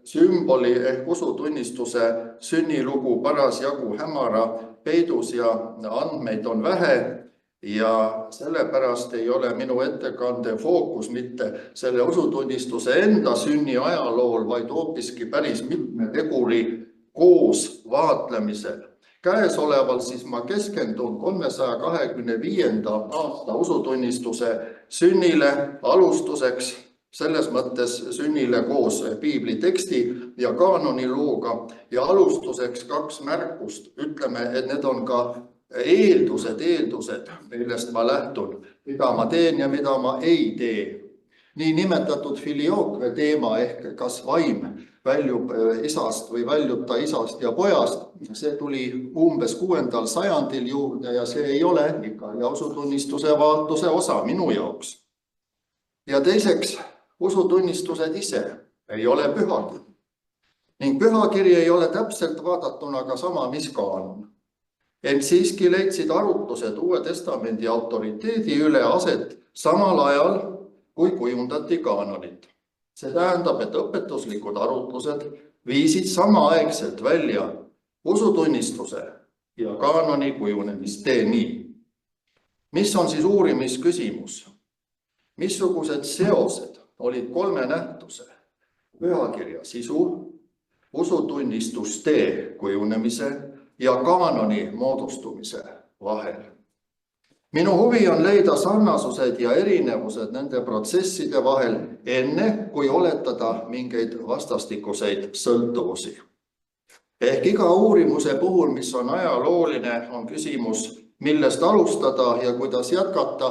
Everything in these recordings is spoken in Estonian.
sümboli ehk usutunnistuse sünnilugu parasjagu hämara peidus ja andmeid on vähe ja sellepärast ei ole minu ettekande fookus mitte selle usutunnistuse enda sünni ajalool, vaid hoopiski päris mitme teguri koos vaatlemisel. Käesoleval siis ma keskendun 325. aasta usutunnistuse sünnile alustuseks, selles mõttes sünnile koos piibli teksti ja kaanonilooga ja alustuseks 2 märkust. Ütleme, et need on ka eeldused, millest ma lähtun, mida ma teen ja mida ma ei tee. Nii nimetatud filiookve teema ehk kas vaim väljub isast või väljub ta isast ja pojast, see tuli umbes 6. sajandil juurde ja see ei ole ikka ja usutunnistuse vaatluse osa minu jaoks. Ja teiseks, usutunnistused ise ei ole pühakiri. Ning pühakiri ei ole täpselt vaadatuna ka sama, mis kaanon. Ent siiski leidsid arutlused Uue Testamendi autoriteedi üle aset samal ajal, kui kujundati kaanonit. See tähendab, et õpetuslikud arutlused viisid samaaegselt välja usutunnistuse ja kaanoni kujunemistee. Mis on siis uurimisküsimus? Missugused seosed olid 3 nähtuse, pühakirja sisu, usutunnistustee kujunemise ja kaanoni moodustumise vahel? Minu huvi on leida sarnasused ja erinevused nende protsesside vahel enne, kui oletada mingeid vastastikuseid sõltuvusi. Ehk iga uurimuse puhul, mis on ajalooline, on küsimus, millest alustada ja kuidas jätkata.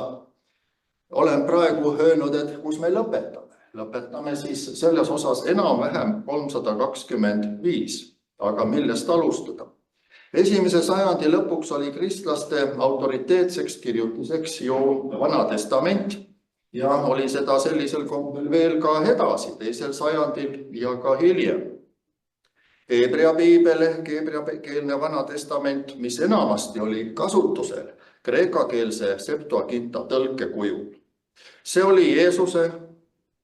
Olen praegu öelnud, et kus me lõpetame. Lõpetame siis selles osas enam-vähem 325, aga millest alustada? 1. sajandi lõpuks oli kristlaste autoriteetseks kirjutiseks ju Vana Testament ja oli seda sellisel kombel veel ka edasi 2. sajandil ja ka hiljem. Heebrea piibel ehk heebreakeelne Vana Testament, mis enamasti oli kasutusel kreekakeelse Septuaginta tõlke kujul. See oli Jeesuse,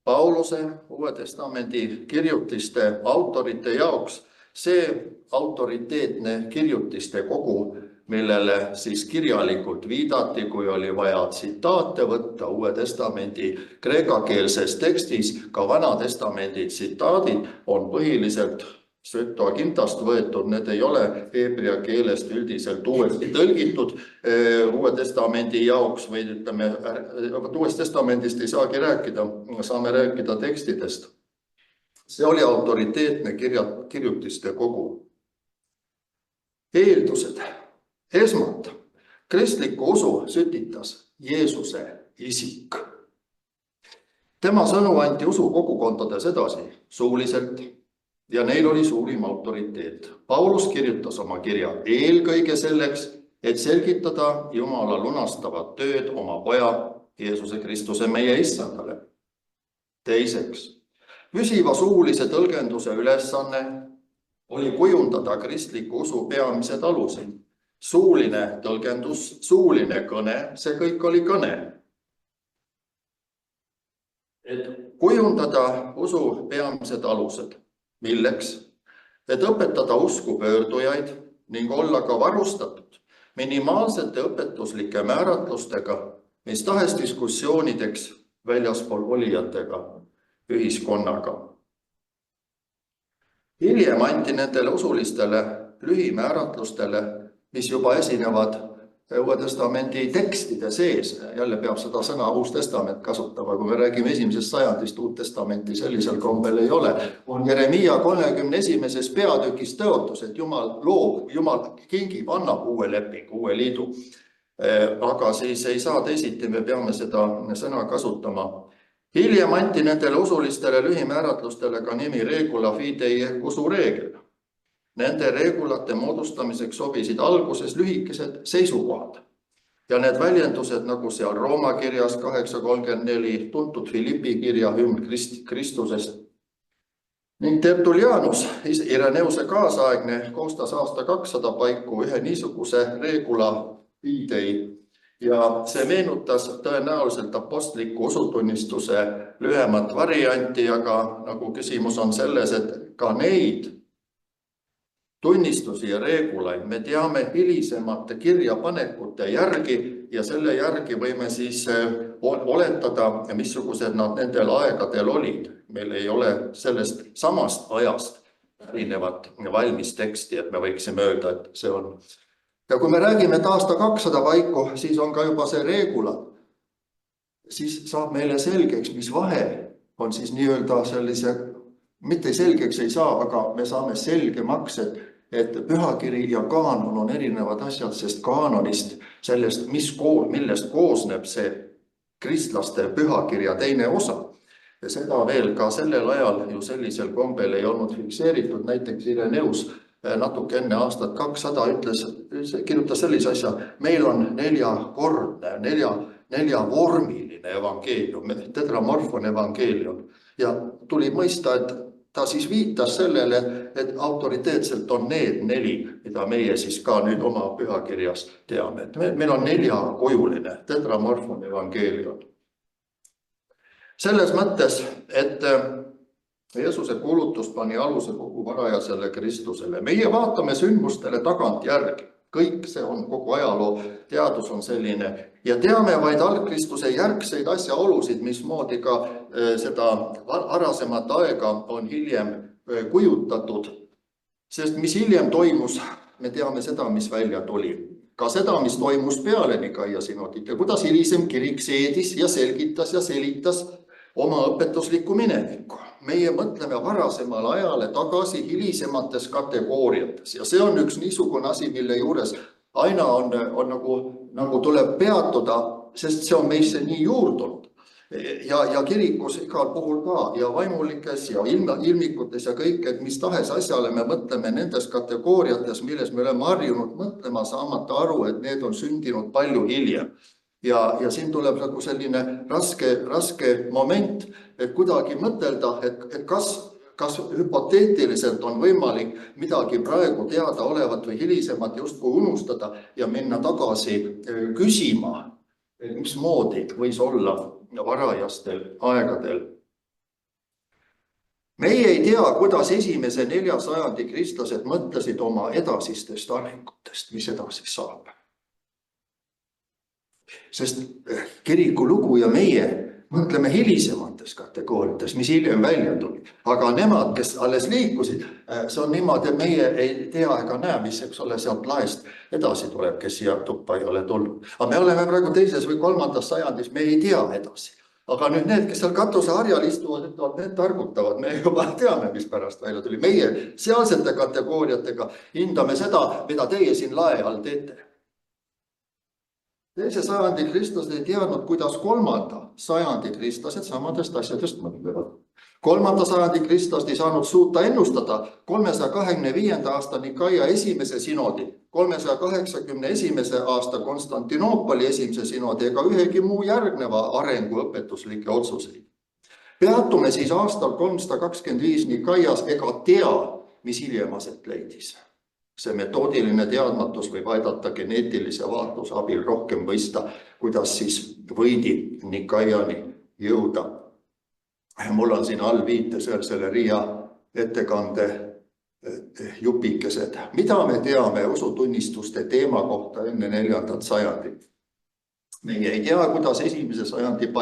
Pauluse, Uue Testamendi kirjutiste autorite jaoks see autoriteetne kirjutiste kogu, millele siis kirjalikult viidati, kui oli vaja tsitaate võtta Uue Testamendi kreekakeelses tekstis. Ka Vana Testamendi tsitaadid on põhiliselt Septuagintast võetud, need ei ole heebrea keelest üldiselt uuesti tõlgitud Uue Testamendi jaoks või ütleme, Uuest Testamendist ei saagi rääkida, saame rääkida tekstidest. See oli autoriteetne kirjutiste kogu. Eeldused. Esmalt, kristliku usu sütitas Jeesuse isik. Tema sõnu anti usu kogukondades edasi suuliselt ja neil oli suurim autoriteet. Paulus kirjutas oma kirja eelkõige selleks, et selgitada Jumala lunastavat tööd oma poja Jeesuse Kristuse meie issandale. Teiseks, püsiva suulise tõlgenduse ülesanne oli kujundada kristliku usu peamised alused. Suuline tõlgendus, suuline kõne, see kõik oli kõne. Et kujundada usu peamised alused, milleks, et õpetada usku pöördujaid ning olla ka varustatud minimaalsete õpetuslike määratlustega, mis tahes diskussioonideks väljaspool olijatega ühiskonnaga. Hiljem anti nendele usulistele lühimääratlustele, mis juba esinevad Uue Testamendi tekstide sees. Jälle peab seda sõna Uus Testament kasutama, kui me räägime 1. sajandist, Uut Testamenti sellisel kombel ei ole. On Jeremia 31. peatükis tõotus, et Jumal loob, Jumal kingib, annab uue lepingu, uue liidu. Aga siis ei saa teisiti, me peame seda sõna kasutama. Hiljem anti nendele usulistele lühimääratlustele ka nimi regula fidei ehk usureegel. Nende reegulate moodustamiseks sobisid alguses lühikesed seisukohad. Ja need väljendused, nagu seal Rooma kirjas 8.34, tuntud Filippi kirja hümn Kristusest. Ning Tertullianus, Ireneuse kaasaegne, koostas aasta 200 paiku ühe niisuguse regula fidei Ja see meenutas tõenäoliselt apostliku usutunnistuse lühemat varianti, aga nagu küsimus on selles, et ka neid tunnistusi ja reegulaid me teame hilisemate kirjapanekute järgi ja selle järgi võime siis oletada, missugused nad nendel aegadel olid. Meil ei ole sellest samast ajast erinevat valmis teksti, et me võiksime öelda, et see on. Ja kui me räägime, et aasta 200 paiku, siis on ka juba see reegula. Siis saab meile selgeks, mis vahe on siis nii-öelda sellise, mitte selgeks ei saa, aga me saame selgemaks, et pühakiri ja kaanon on erinevad asjad, sest kaanonist sellest, millest koosneb see kristlaste pühakirja teine osa. Ja seda veel ka sellel ajal ju sellisel kombel ei olnud fikseeritud, näiteks Ireneus natuke enne aastat 200 kirjutas sellise asja, meil on neljakordne, neljavormiline evangeelium, tetramorfon evangeelium. Ja tuli mõista, et ta siis viitas sellele, et autoriteetselt on need 4, mida meie siis ka nüüd oma pühakirjas teame. Et meil on 4-kujuline tetramorfon evangeelium. Selles mõttes, et Jeesuse kuulutus pani aluse kogu varajasele Kristusele. Meie vaatame sündmustele tagant järgi. Kõik see on kogu ajaloo, teadus on selline. Ja teame vaid algkristuse järgseid asjaolusid, mismoodi ka seda varasemat aega on hiljem kujutatud. Sest mis hiljem toimus, me teame seda, mis välja tuli. Ka seda, mis toimus peale Nikaia sinodit ja kuidas hilisem kirik seedis ja selgitas ja selitas oma õpetuslikku minevikku. Meie mõtleme varasemale ajale tagasi hilisemates kategooriates ja see on üks niisugune asi, mille juures aina on nagu tuleb peatuda, sest see on meisse nii juurdunud. Ja kirikus igal puhul ka ja vaimulikes ja ilmikutes ja kõik, et mis tahes asjale me mõtleme nendes kategooriates, milles me oleme harjunud mõtlema, saamata aru, et need on sündinud palju hiljem. Ja siin tuleb nagu selline raske moment, et kuidagi mõtelda, et kas hüpoteetiliselt on võimalik midagi praegu teada olevat või hilisemat justkui unustada ja minna tagasi küsima, mismoodi võis olla varajastel aegadel. Meie ei tea, kuidas esimese 4. sajandi kristlased mõtlesid oma edasistest arengutest, mis edasi saab. Sest kiriku lugu ja meie mõtleme hilisemates kategooriates, mis hiljem välja tuli. Aga nemad, kes alles liikusid, see on niimoodi, et meie ei tea ega näe, mis sealt laest edasi tuleb, kes siia tuppa ei ole tulnud. Aga me oleme praegu 2. või 3. sajandis, me ei tea edasi. Aga nüüd need, kes seal katuse harjal istuvad, need targutavad, me juba teame, mis pärast välja tuli. Meie sealsete kategooriatega hindame seda, mida teie siin lae all teete. 2. sajandi kristlased ei teadnud, kuidas 3. sajandi kristlased samadest asjadest mõtlevad. 3. sajandi kristlased ei saanud suuta ennustada 325. aasta Nikaia esimese sinodi, 381. aasta Konstantinoopoli esimese sinodi ega ühegi muu järgneva arengu õpetuslikke otsuseid. Peatume siis aastal 325 Nikaias ega tea, mis hiljem aset leidis. See metoodiline teadmatus võib aidata geneetilise vaatluse abil rohkem mõista, kuidas siis võidi Nikaiani jõuda. Mul on siin all viites veel selle Riia ettekande jupikesed. Mida me teame usutunnistuste teema kohta enne 4. sajandit? Meie ei tea, kuidas 1. sajandi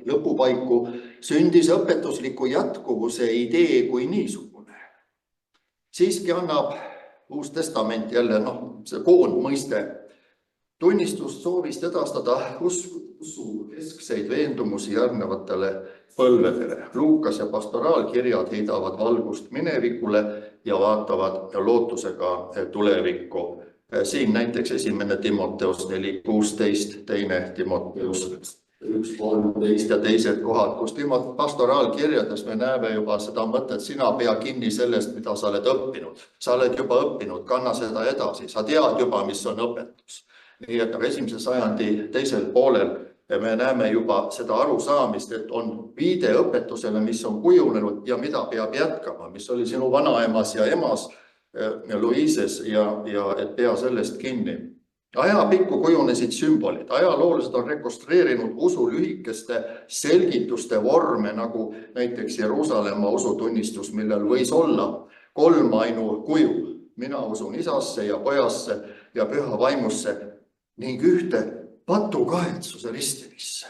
lõpupaiku sündis õpetusliku jätkuvuse idee kui niisugune. Siiski annab Uus testament jälle, see koondmõiste, tunnistust soovist edastada usu keskseid veendumusi järgnevatele põlvedele. Luukas ja pastoraalkirjad heidavad valgust minevikule ja vaatavad lootusega tulevikku. Siin näiteks 1. Timoteus 4.16, 2. Timoteus 1.13 ja teised kohad, kus pastoraalkirjades me näeme juba seda mõtet, sina pea kinni sellest, mida sa oled õppinud. Sa oled juba õppinud, kanna seda edasi, sa tead juba, mis on õpetus. Nii et 1. sajandi teisel poolel me näeme juba seda arusaamist, et on viide õpetusele, mis on kujunenud ja mida peab jätkama, mis oli sinu vanaemas ja emas Luises ja et pea sellest kinni. Ajapikku kujunesid sümbolid. Ajaloolased on rekonstrueerinud usu lühikeste selgituste vorme, nagu näiteks Jeruusalemma usutunnistus, millel võis olla 3 ainukuju. Mina usun isasse ja pojasse ja püha vaimusse ning ühte patukahetsuse ristimisse.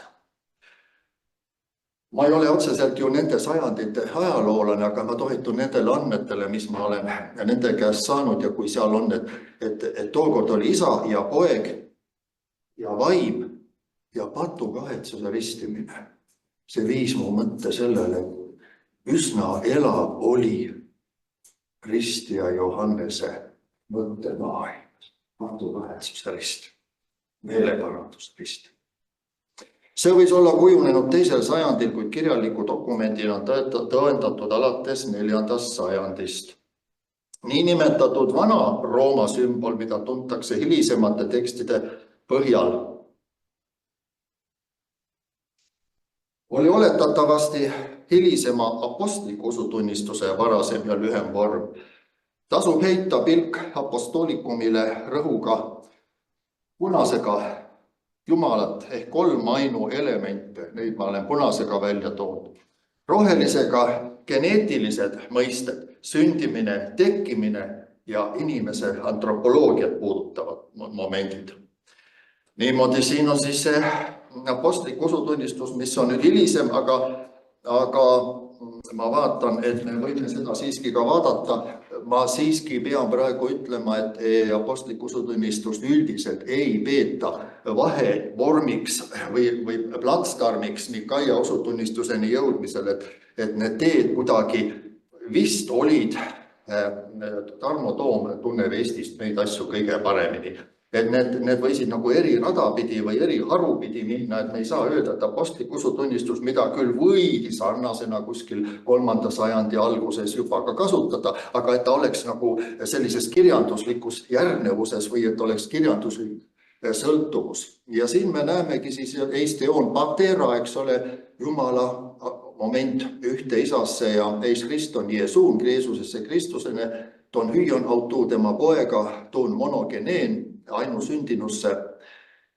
Ma ei ole otseselt ju nende sajandite ajaloolane, aga ma tohitun nendele andmetele, mis ma olen nende käest saanud ja kui seal on, et tookord oli isa ja poeg ja vaim ja patukahetsuse ristimine. See viis mu mõtte sellele, üsna elav oli ristija Johannese mõttemaailmas. Patukahetsuse ristimine, meeleparanduse ristimine. See võis olla kujunenud 2. sajandil, kuid kirjaliku dokumendina on tõendatud alates 4. sajandist. Niinimetatud vana Rooma sümbol, mida tuntakse hilisemate tekstide põhjal, oli oletatavasti hilisema apostliku usutunnistuse varasem ja lühem vorm. Tasub heita pilk apostolikumile rõhuga punasega Jumalat ehk 3 ainu elemente, neid ma olen punasega välja toonud. Rohelisega geneetilised mõisted, sündimine, tekkimine ja inimese antropoloogiat puudutavad momendid. Niimoodi siin on siis see apostlik usutunnistus, mis on nüüd hilisem, aga ma vaatan, et me võime seda siiski ka vaadata. Ma siiski pean praegu ütlema, et apostlik usutunnistust üldiselt ei peeta vahevormiks või platsdarmiks Nikaia usutunnistuseni jõudmisel, et need teed kuidagi vist olid, Tarmo Toom tunneb Eestist neid asju kõige paremini. Et need võisid nagu eri radapidi või eri harupidi minna, et me ei saa öelda, et apostlik usutunnistus, mida küll võidi sarnasena kuskil 3. sajandi alguses juba ka kasutada, aga et ta oleks nagu sellises kirjanduslikus järgnevuses või et oleks kirjanduslik sõltuvus. Ja siin me näemegi siis eisteon patera, eks ole, Jumala moment ühte isasse ja eis Kriston Jeesuun, Jeesusesse Kristusene, ton hyon autuu tema poega, ton monogeneen, ainusündinusse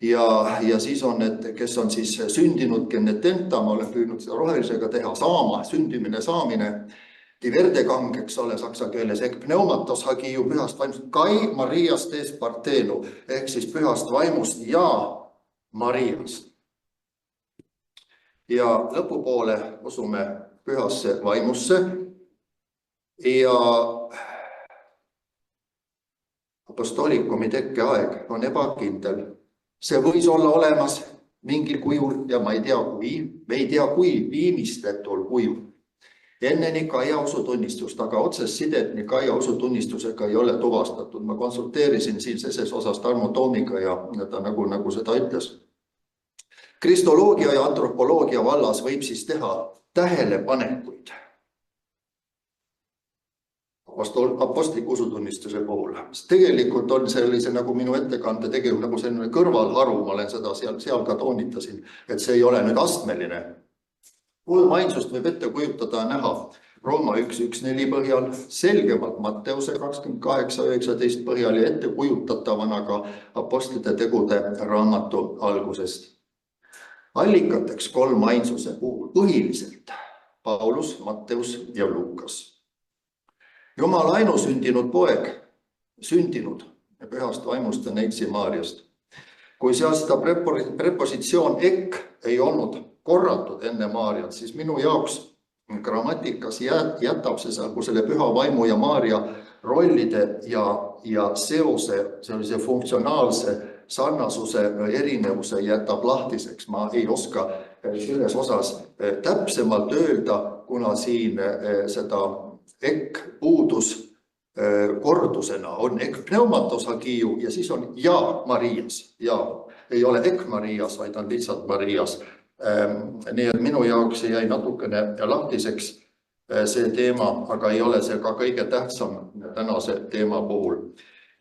ja siis on, et kes on siis sündinud genetenta, ma olen püüdnud seda rohelisega teha, saama, sündimine, saamine, diverdekang, eks ole, saksa keeles, ehk pneumatos hagiu pühast vaimust, kai Mariast ees parteenu, ehk siis pühast vaimust ja Mariast. Ja lõpupoole usume pühasse vaimusse ja apostolikumi tekkeaeg on ebakindel. See võis olla olemas mingil kujul ja me ei tea kui viimistletul kujul. Enne Nikaia usutunnistust, aga otsest sidet Nikaia usutunnistusega ei ole tuvastatud. Ma konsulteerisin siin selles osas Tarmo Toomiga ja ta nagu seda ütles. Kristoloogia ja antropoloogia vallas võib siis teha tähelepanekuid apostliku usutunnistuse puhul. Tegelikult on sellise nagu minu ettekande tegevus nagu selline kõrvalharu, ma olen seda seal ka toonitasin, et see ei ole nüüd astmeline. 3 ainsust võib ette kujutada näha Rooma 1.1.4 põhjal, selgemalt Matteuse 28.19 põhjal ja ette kujutatavana ka apostlite tegude raamatu algusest. Allikateks 3 ainsuse puhul põhiliselt Paulus, Matteus ja Lukas. Jumala ainusündinud poeg, sündinud pühast vaimust ja neitsi Maariast. Kui seal seda prepositsioon ek ei olnud korratud enne Maariat, siis minu jaoks grammatikas jätab see selle püha vaimu ja Maaria rollide ja seose, sellise funktsionaalse sarnasuse erinevuse jätab lahtiseks. Ma ei oska selles osas täpsemalt öelda, kuna siin seda ek puudus kordusena, on ek pneumatos hagiu ja siis on ja Marias. Ja ei ole ek Marias, vaid on lihtsalt Marias. Nii et minu jaoks jäi natukene lahtiseks see teema, aga ei ole see ka kõige tähtsam tänase teema puhul.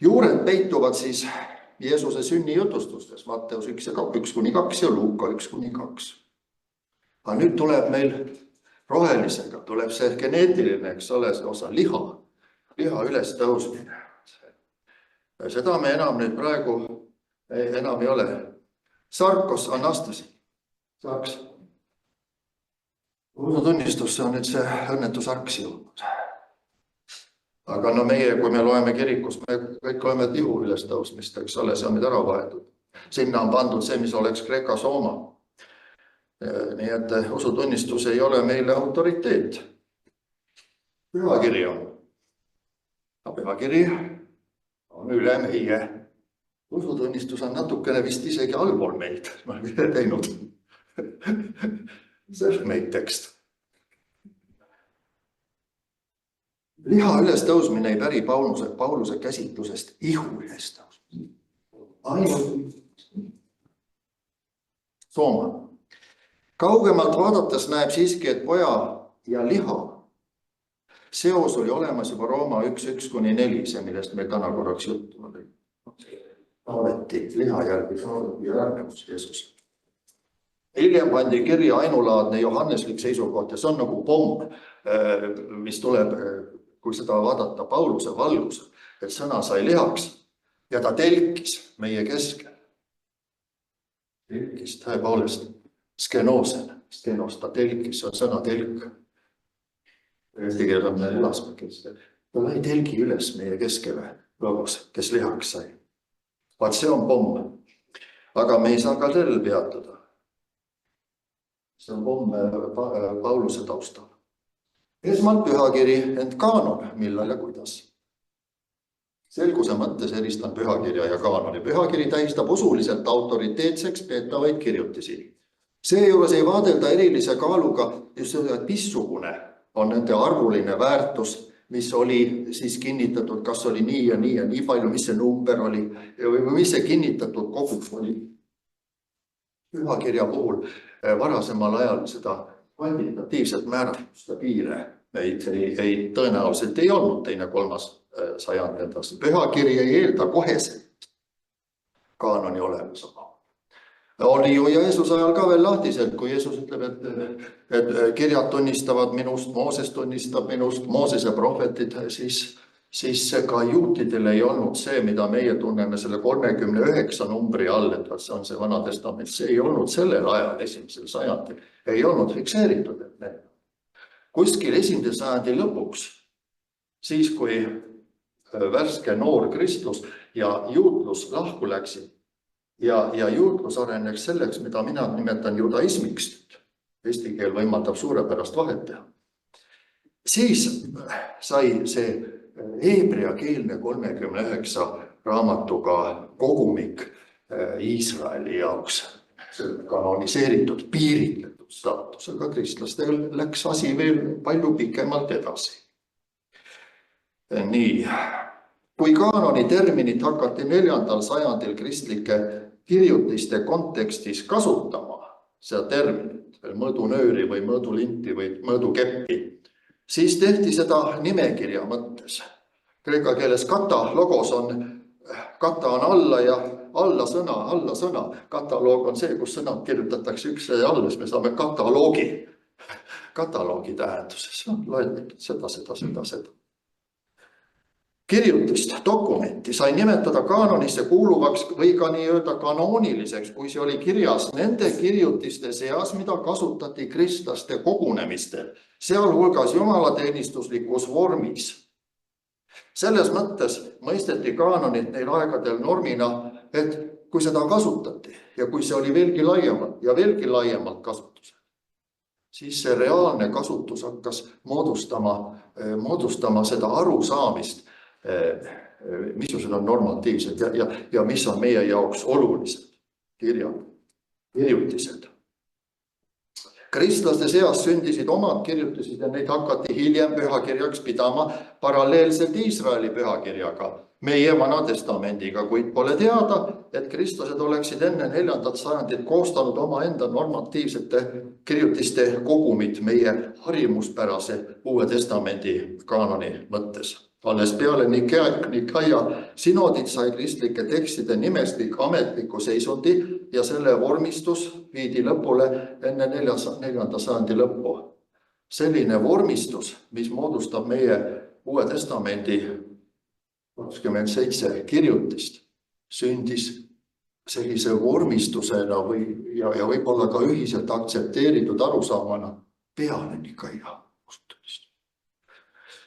Juured peituvad siis Jeesuse sünni jutustustes, Matteus 1.1-2 ja Luuka 1.2. Aga nüüd tuleb meil rohelisega, tuleb see geneetiline, eks ole, see osa liha üles tõusmine. Seda me enam nüüd praegu enam ei ole. Sarkos Anastas. Sarks. Usutunnistus, see on nüüd see õnnetu sarks jõudnud. Aga no meie, kui me loeme kirikus, me kõik loeme tihu ülestõusmist, eks ole, see on nüüd ära vahetud. Sinna on pandud see, mis oleks Kreeka Sooma. Nii et usutunnistus ei ole meile autoriteet. Pühakiri on. Pühakiri on üle meie. Usutunnistus on natukene vist isegi allpool meid. Ma olen ise teinud. See on meid tekst. Liha ülestõusmine ei päri Pauluse käsitlusest ihu ülestõusmine. Ainult Sooma. Kaugemalt vaadates näeb siiski, et poja ja liha seos oli olemas juba Rooma 1:1-4, see, millest meil täna korraks juttu oli. Saadeti liha järgi saadeti järgnevus Jeesus. Hiljem pandi kirja ainulaadne johanneslik seisukoht ja see on nagu pomm, mis tuleb, kui seda vaadata Pauluse valgusel, et sõna sai lihaks ja ta telkis meie keskel. Telkis tõepoolest skenoosena, skenos ta telkis, see on sõna telk. Eesti keeles on elaspakis. Ta ei telgi üles meie keskele logos, kes lihaks sai. Vaat see on pomm. Aga me ei saa ka sellel peatuda. See on pomm Pauluse taustal. Esmalt pühakiri, ent kaanon, millal ja kuidas. Selguse mõttes eristan pühakirja ja kaanoni. Pühakiri tähistab usuliselt autoriteetseks peetavaid kirjutisi. Seejuures ei vaadelda erilise kaaluga just seda, et missugune on nende arvuline väärtus, mis oli siis kinnitatud, kas oli nii ja nii ja nii palju, mis see number oli või mis see kinnitatud kogus oli. Pühakirja puhul varasemal ajal seda kvantitatiivset määratluste piire ei tõenäoliselt ei olnud teine 3. sajand endast. Pühakiri ei eelda koheselt kaanoni olemusega. Oli ju Jeesuse ajal ka veel lahtiselt, kui Jeesus ütleb, et kirjad tunnistavad minust, Mooses tunnistab minust, Moosese prohvetid, siis ka juutidel ei olnud see, mida meie tunneme selle 39 numbri all, et see on see Vana Testament. See ei olnud sellel ajal, 1. sajandil, ei olnud fikseeritud. Kuskil 1. sajandi lõpuks, siis kui värske noor Kristus ja juutlus lahku läksid, ja juutlus areneks selleks, mida mina nimetan judaismiks. Eesti keel võimaldab suurepärast vahet teha. Siis sai see heebreakeelne 39 raamatuga kogumik Iisraeli jaoks kanoniseeritud, piiritletud staatusega. Kristlastel läks asi veel palju pikemalt edasi. Nii. Kui kaanoni terminit hakati 4. sajandil kristlike kirjutiste kontekstis kasutama, seda terminit, mõõdunööri või mõõdulinti või mõõdukeppi, siis tehti seda nimekirja mõttes. Kreeka keeles kata logos on, kata on alla ja alla sõna. Kataloog on see, kus sõnad kirjutatakse üks ja alles, me saame kataloogi tähenduses. Loetud seda. Kirjutist, dokumenti sai nimetada kaanonisse kuuluvaks või ka nii-öelda kanooniliseks, kui see oli kirjas nende kirjutiste seas, mida kasutati kristlaste kogunemistel, sealhulgas jumalateenistuslikus vormis. Selles mõttes mõisteti kaanonit neil aegadel normina, et kui seda kasutati ja kui see oli veelgi laiemalt kasutusel, siis see reaalne kasutus hakkas moodustama seda arusaamist, missugused on normatiivsed ja mis on meie jaoks olulised kirjutised. Kristlaste seas sündisid omad kirjutised ja neid hakati hiljem pühakirjaks pidama paralleelselt Iisraeli pühakirjaga, meie Vana Testamendiga, kuid pole teada, et kristlased oleksid enne 4. sajandit koostanud oma enda normatiivsete kirjutiste kogumid meie harimuspärase Uue Testamendi kaanoni mõttes. Alles peale Nikaia sinodid sai kristlike tekstide nimestik ametliku seisundi ja selle vormistus viidi lõpule enne 4. sajandi lõppu. Selline vormistus, mis moodustab meie Uue Testamendi 27 kirjutist, sündis sellise vormistusena ja võib-olla ka ühiselt aktsepteeritud arusaamana peale Nikaia usutunnistuse.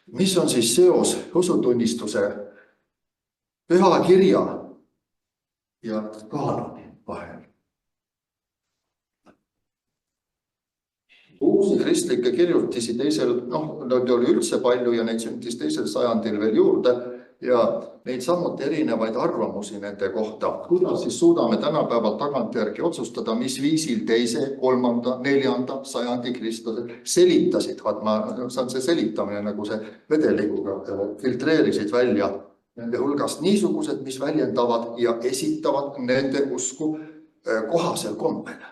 Mis on siis seos usutunnistuse püha kirja ja kaanoni vahel? Uusi kristlikke kirjutisi neid oli üldse palju ja neid sündis teisel sajandil veel juurde ja neid samuti erinevaid arvamusi nende kohta. Kuidas siis suudame tänapäeval tagantjärgi otsustada, mis viisil teise, 3., 4. sajandi kristlased selitasid, see selitamine nagu see vedelikuga filtreerisid välja nende hulgast niisugused, mis väljendavad ja esitavad nende usku kohasel kombel.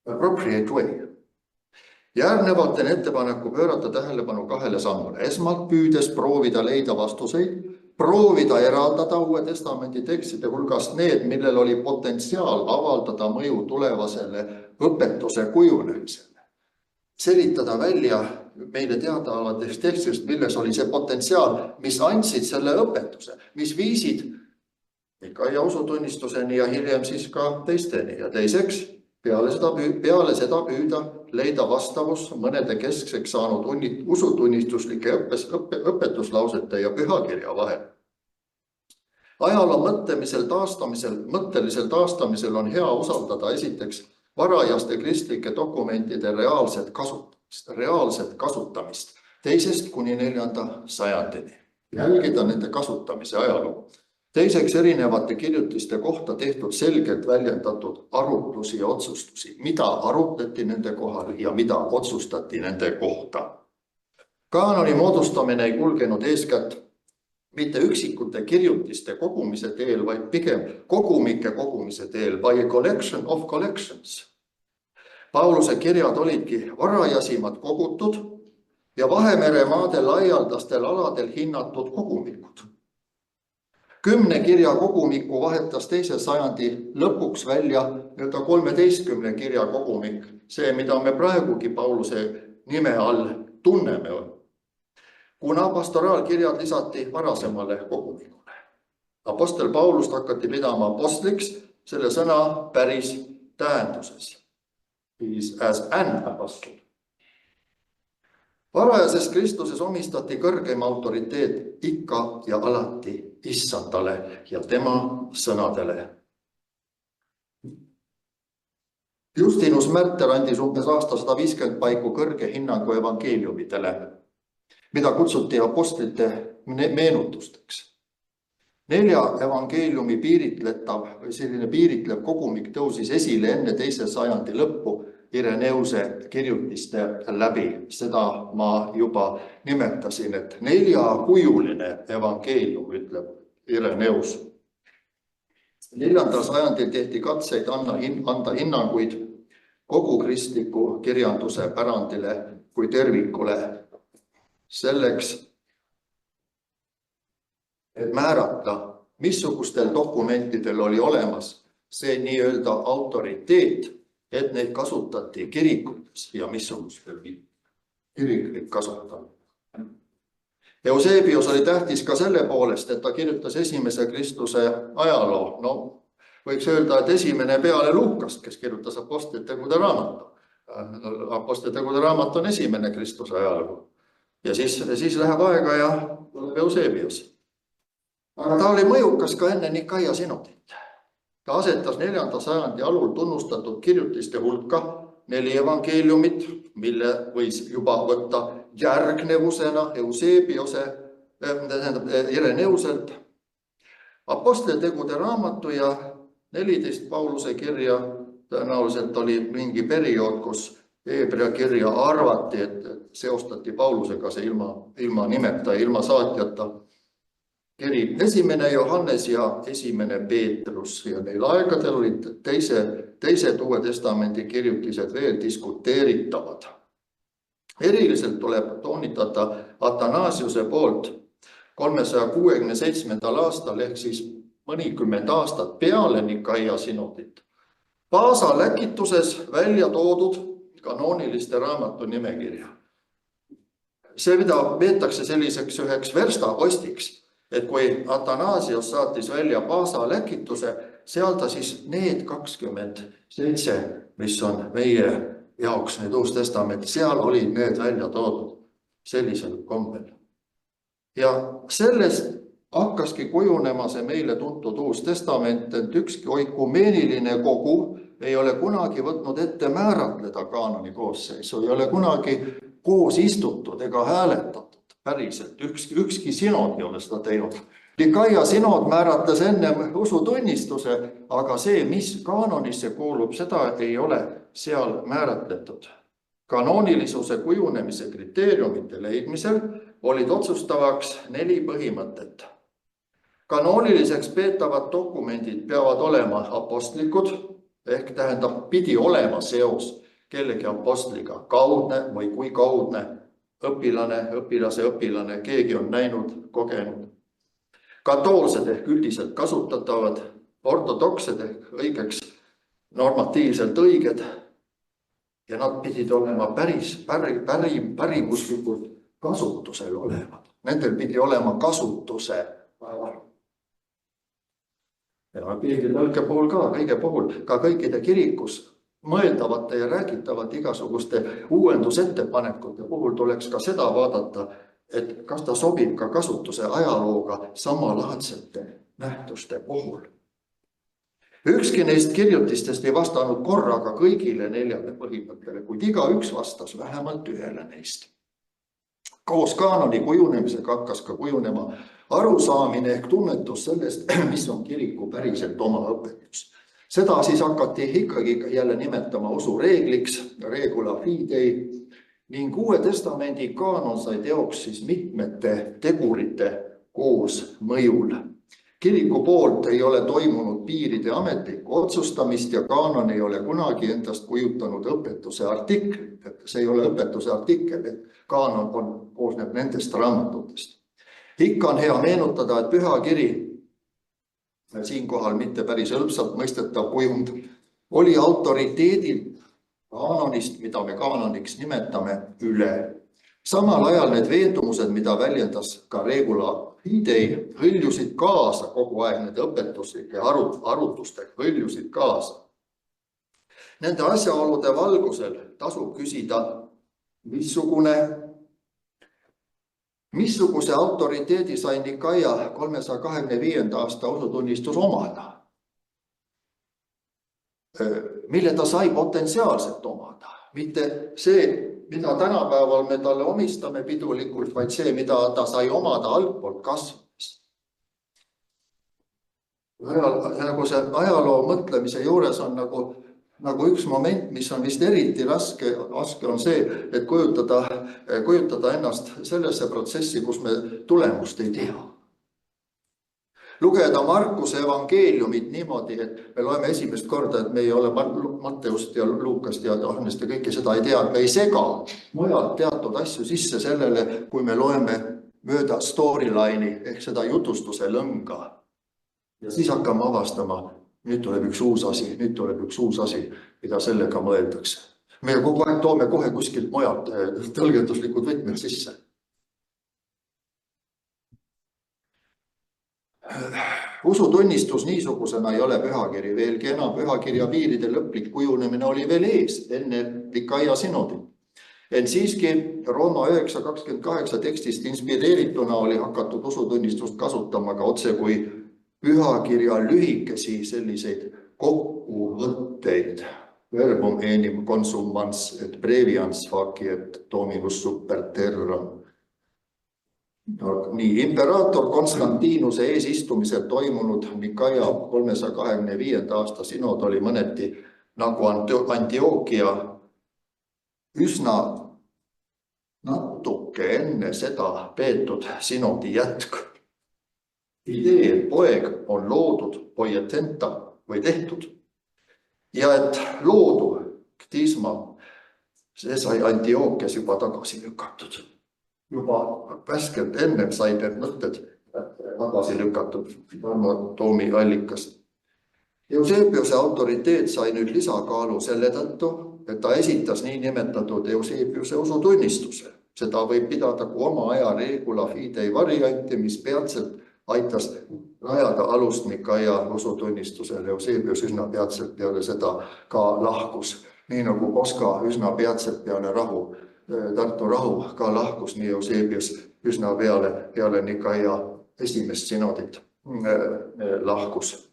Appropriate way. Järgnevalt teen ettepaneku pöörata tähelepanu 2 sammule. Esmalt püüdes proovida leida vastuseid, proovida eraldada Uue Testamendi tekstide hulgast need, millel oli potentsiaal avaldada mõju tulevasele õpetuse kujunemisele. Selitada välja meile teadaolevatest tekstidest, milles oli see potentsiaal, mis andsid selle õpetuse, mis viisid Nikaia usutunnistuseni ja hiljem siis ka teisteni. Ja teiseks, peale seda püüda leida vastavus mõnede keskseks saanud usutunnistuslike õpetuslausete ja pühakirja vahel. Ajaloo mõttelisel taastamisel on hea usaldada esiteks varajaste kristlike dokumentide reaalset kasutamist 2. kuni 4. sajandini. Jälgida nende kasutamise ajalugu. Teiseks erinevate kirjutiste kohta tehtud selgelt väljendatud arutlusi ja otsustusi, mida arutati nende kohal ja mida otsustati nende kohta. Kaanoni moodustamine ei kulgenud eeskätt mitte üksikute kirjutiste kogumise teel, vaid pigem kogumike kogumise teel, by a collection of collections. Pauluse kirjad olidki varajasimad kogutud ja Vahemere maade laialdastel aladel hinnatud kogumikud. 10 kirja kogumiku vahetas 2. sajandi lõpuks välja 13 kirja kogumik, see, mida me praegugi Pauluse nime all tunneme. Kuna pastoraalkirjad lisati varasemale kogumikule. Apostel Paulust hakati pidama apostliks selle sõna päris tähenduses. He is as an apostle. Varajases Kristuses omistati kõrgem autoriteet ikka ja alati Issandale ja tema sõnadele. Justinus Märter andis umbes aasta 150 paiku kõrge hinnangu evangeeliumidele, mida kutsuti apostlite meenutusteks. 4 evangeeliumi piiritlev kogumik tõusis esile enne 2. sajandi lõppu Ireneuse kirjutiste läbi. Seda ma juba nimetasin, et 4-kujuline evangeelium, ütleb Ireneus. 4. sajandil tehti katseid anda hinnanguid kogu kristliku kirjanduse pärandile kui tervikule. Selleks, et määrata, missugustel dokumentidel oli olemas see nii-öelda autoriteet, et neid kasutati kirikutes ja missugustel kiriklik kasutamine. Eusebius oli tähtis ka selle poolest, et ta kirjutas esimese Kristuse ajaloo. Võiks öelda, et esimene peale Luukast, kes kirjutas Apostlitegude raamatu. Apostlitegude raamat on esimene Kristuse ajaloo. Ja siis läheb aega ja tuleb Eusebius. Aga ta oli mõjukas ka enne Nikaia sinodit. Ta asetas 4. sajandi alul tunnustatud kirjutiste hulka 4 evangeeliumit, mille võis juba võtta järgnevusena Ireneuselt. Apostlitegude raamatu ja 14 Pauluse kirja tõenäoliselt oli mingi periood, kus Hebrea kirja arvati, et seostati Paulusega see ilma nimeta ja ilma saatjata kiri. 1. Johannes ja 1. Peetrus ja neil aegadel olid teised Uue Testamendi kirjutised veel diskuteeritavad. Eriliselt tuleb toonitada Athanasiuse poolt 367. aastal ehk siis mõnikümmend aastat peale Nikaia sinodit Paasa läkituses välja toodud kanooniliste raamatu nimekirja. See, mida peetakse selliseks üheks verstapostiks, et kui Athanasios saatis välja Paasa läkituse, seal ta siis need 27, mis on meie jaoks nüüd Uus Testament, seal olid need välja toodud sellisel kombel. Ja sellest hakkaski kujunema see meile tuntud Uus Testament, et ükski oikumeeniline kogu ei ole kunagi võtnud ette määratleda kaanoni koosseisu, ei ole kunagi koos istutud ega hääletatud päriselt, ükski sinod ei ole seda teinud. Nikaia sinod määratles ennem usutunnistuse, aga see, mis kaanonisse kuulub, seda ei ole seal määratletud. Kanoonilisuse kujunemise kriteeriumite leidmisel olid otsustavaks 4 põhimõtet. Kanooniliseks peetavad dokumendid peavad olema apostlikud, ehk tähendab, pidi olema seos kellegi apostliga, kaudne või kui kaudne, õpilase, keegi on näinud, kogenud. Katoolsed ehk üldiselt kasutatavad, ortodoksed ehk õigeks, normatiivselt õiged ja nad pidid olema pärimuslikult kasutusel olevad. Nendel pidi olema kasutuse päeval. Ja piiritõlke puhul ka, kõige puhul, ka kõikide kirikus mõeldavate ja räägitavate igasuguste uuendusettepanekute puhul tuleks ka seda vaadata, et kas ta sobib ka kasutuse ajalooga samalaadsete nähtuste puhul. Ükski neist kirjutistest ei vastanud korraga kõigile 4 põhimõttele, kuid igaüks vastas vähemalt 1 neist. Koos kaanoni kujunemisega hakkas ka kujunema arusaamine ehk tunnetus sellest, mis on kiriku päriselt oma õpetus. Seda siis hakati ikkagi jälle nimetama usureegliks, regula fidei, ning Uue Testamendi kaanon sai teoks siis mitmete tegurite koos mõjul. Kiriku poolt ei ole toimunud piiride ametlikku otsustamist ja kaanon ei ole kunagi endast kujutanud õpetuse artiklit. See ei ole õpetuse artikkel, et kaanon koosneb nendest raamatutest. Ikka on hea meenutada, et pühakiri, siinkohal mitte päris hõlpsalt mõistetav kujund, oli autoriteedil kaanonist, mida me kaanoniks nimetame, üle. Samal ajal need veendumused, mida väljendas ka regula fidei, hõljusid kaasa kogu aeg need õpetuslike arutustega, hõljusid kaasa. Nende asjaolude valgusel tasub küsida, missuguse autoriteedi sai Nikaia 325. aasta usutunnistus omada? Mille ta sai potentsiaalselt omada? Mitte see, mida tänapäeval me talle omistame pidulikult, vaid see, mida ta sai omada altpoolt kasvades. Nagu see ajaloo mõtlemise juures on nagu üks moment, mis on vist eriti raske on see, et kujutada ennast sellesse protsessi, kus me tulemust ei tea. Lugeda Markuse evangeeliumit niimoodi, et me loeme esimest korda, et me ei ole Matteust ja Luukast ja Johannest ja kõike seda ei tea, et me ei sega mujalt teatud asju sisse sellele, kui me loeme mööda storyline'i ehk seda jutustuse lõnga. Ja siis hakkame avastama, nüüd tuleb üks uus asi, mida sellega mõeldakse. Me kogu aeg toome kohe kuskilt mujalt tõlgenduslikud võtmed sisse. Usutunnistus niisugusena ei ole pühakiri, veelgi enam pühakirja piiride lõplik kujunemine oli veel ees enne Nikaia sinodi. Ent siiski Rooma 9.28 tekstist inspireerituna oli hakatud usutunnistust kasutama ka otse kui pühakirja lühikesi selliseid kokkuvõtteid. Verbum enim consumans et brevians faciet dominus super terram. Nii, imperaator Konstantinuse eesistumisel toimunud Nikaia 325. aasta sinod oli mõneti nagu Antioquia üsna natuke enne seda peetud sinodi jätk. Idee, et poeg on loodud poietenta või tehtud ja et loodu, ktisma, see sai Antioquias juba tagasi lükatud. Juba värskelt ennem sai need mõtted tagasi lükatud Toomi allikast. Eusebiuse autoriteet sai nüüd lisakaalu selle tõttu, et ta esitas niinimetatud Eusebiuse usutunnistuse. Seda võib pidada kui oma aja regula fidei varianti, mis peatselt aitas rajada alust Nikaia usutunnistusele. Eusebius üsna peatselt peale seda ka lahkus. Nii nagu Poska üsna peatselt peale Tartu rahu ka lahkus, nii Eusebius üsna peale Nikaia esimest sinodit lahkus.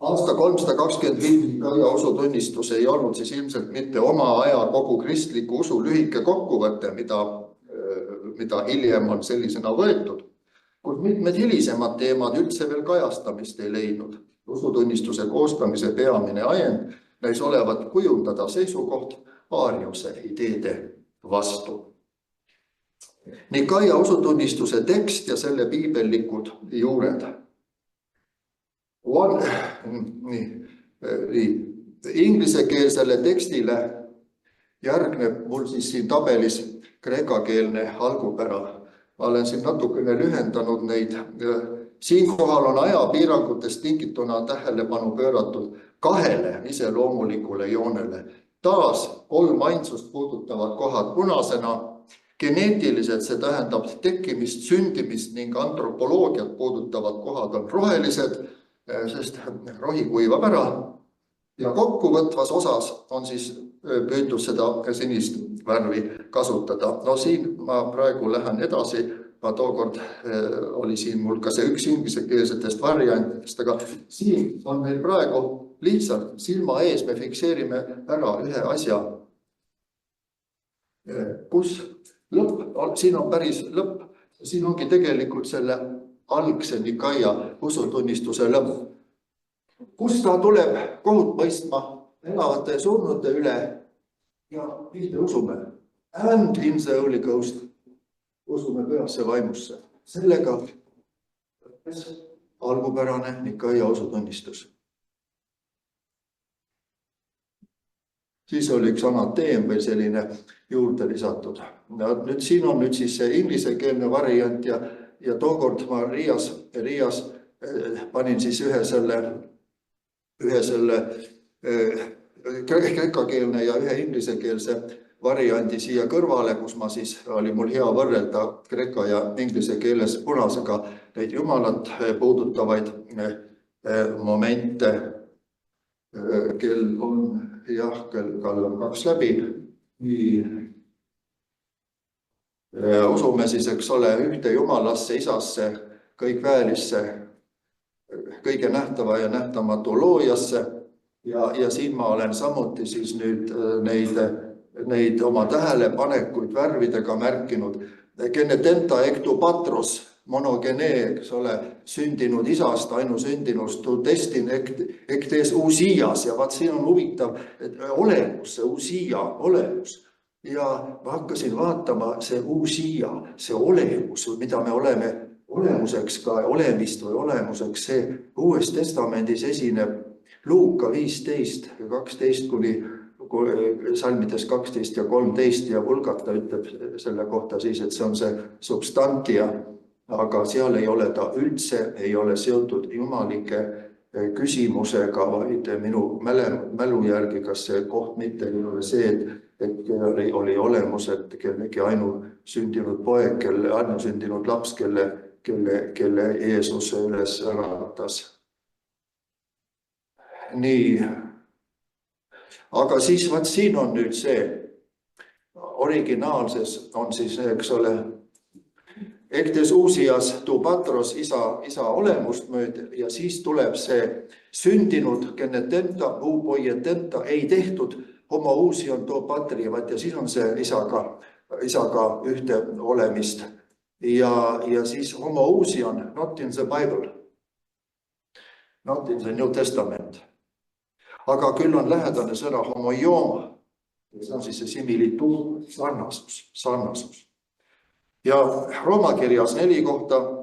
Aasta 325 Nikaia usutunnistus ei olnud siis ilmselt mitte oma aja kogu kristliku usu lühike kokkuvõte, mida hiljem on sellisena võetud, kuid mitmed hilisemad teemad üldse veel kajastamist ei leidnud. Usutunnistuse koostamise peamine ajend näis olevat kujundada seisukoht Ariuse ideede vastu. Nikaia usutunnistuse tekst ja selle piibellikud juured. Inglisekeelsele tekstile järgneb mul siis siin tabelis kreekakeelne algupära. Ma olen siin natukene lühendanud neid. Siinkohal on ajapiirangutest tingituna tähelepanu pööratud 2 iseloomulikule joonele. Taas 3 ainsust puudutavad kohad punasena. Geneetiliselt see tähendab tekkimist, sündimist ning antropoloogiat puudutavad kohad on rohelised, sest rohi kuivab ära. Ja kokkuvõtvas osas on siis püütud seda sinist värvi kasutada. No siin ma praegu lähen edasi. Ma tookord oli siin mul ka see üks ingliskeelsetest variantidest, aga siin on meil praegu lihtsalt silma ees, me fikseerime ära ühe asja, kus siin on päris lõpp, siin ongi tegelikult selle algse Nikaia usutunnistuse lõpp, kus ta tuleb kohut mõistma elavate ja surnute üle ja pihta usume. And in the Holy Ghost, usume pühasse vaimusse. Sellega algupärane Nikaia usutunnistus. Siis oli üks anateem või selline juurde lisatud. Nüüd siin on nüüd siis see ingliskeelne variant ja tookord ma Riias panin siis ühe selle kreekakeelne ja ühe ingliskeelse variandi siia kõrvale, kus ma siis oli mul hea võrrelda kreeka ja inglise keeles punasega neid jumalat puudutavaid momente. Kell on kell on 2 läbi. Usume siis, eks ole, ühte jumalasse, isasse, kõikväelisse, kõige nähtava ja nähtamatu loojasse. Ja siin ma olen samuti siis nüüd neid oma tähelepanekuid värvidega märkinud. Genetenta ectu patros, monogenee, eks ole, sündinud isast, ainusündinust, tu destin ectes usias. Ja vaat siin on huvitav olemus, see usia olemus. Ja ma hakkasin vaatama see usia, see olemus, mida me oleme olemuseks ka olemist või olemuseks, see Uues Testamendis esineb Luuka 15, 12 kuni salmides 12 ja 13 ja Vulgata ütleb selle kohta siis, et see on see substantia, aga seal ei ole ta üldse, ei ole seotud jumalike küsimusega, vaid minu mälu järgi, kas see koht mitte ei ole see, et oli olemus, et kellegi ainusündinud poeg, ainusündinud laps, kelle Jeesus üles äratas. Nii. Aga siis vaat siin on nüüd see, originaalses on siis, eks ole, ectes usias tu patros, isa olemust mööda, ja siis tuleb see sündinud genetenta, upoietenta, ei tehtud homo usion tu patri, ja siis on see isaga ühte olemist. Ja siis homo usion, not in the Bible, not in the New Testament. Aga küll on lähedane sõna homoioma, see on siis see similituud, sarnasus. Ja Rooma kirjas 4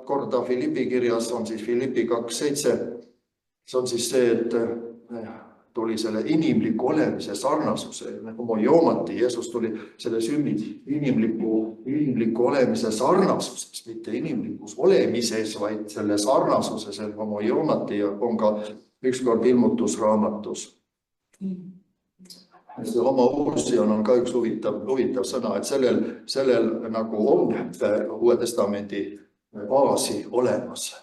korda, Filippi kirjas on siis Filippi 2.7, see on siis see, et tuli selle inimliku olemise sarnasuse, homoiomati, Jeesus tuli selle inimliku olemise sarnasuses, mitte inimlikus olemises, vaid selle sarnasuses, see homoiomati on ka ükskord ilmutusraamatus. See homoousion on ka üks huvitav sõna, et sellel nagu on Uue Testamendi baasi olemas.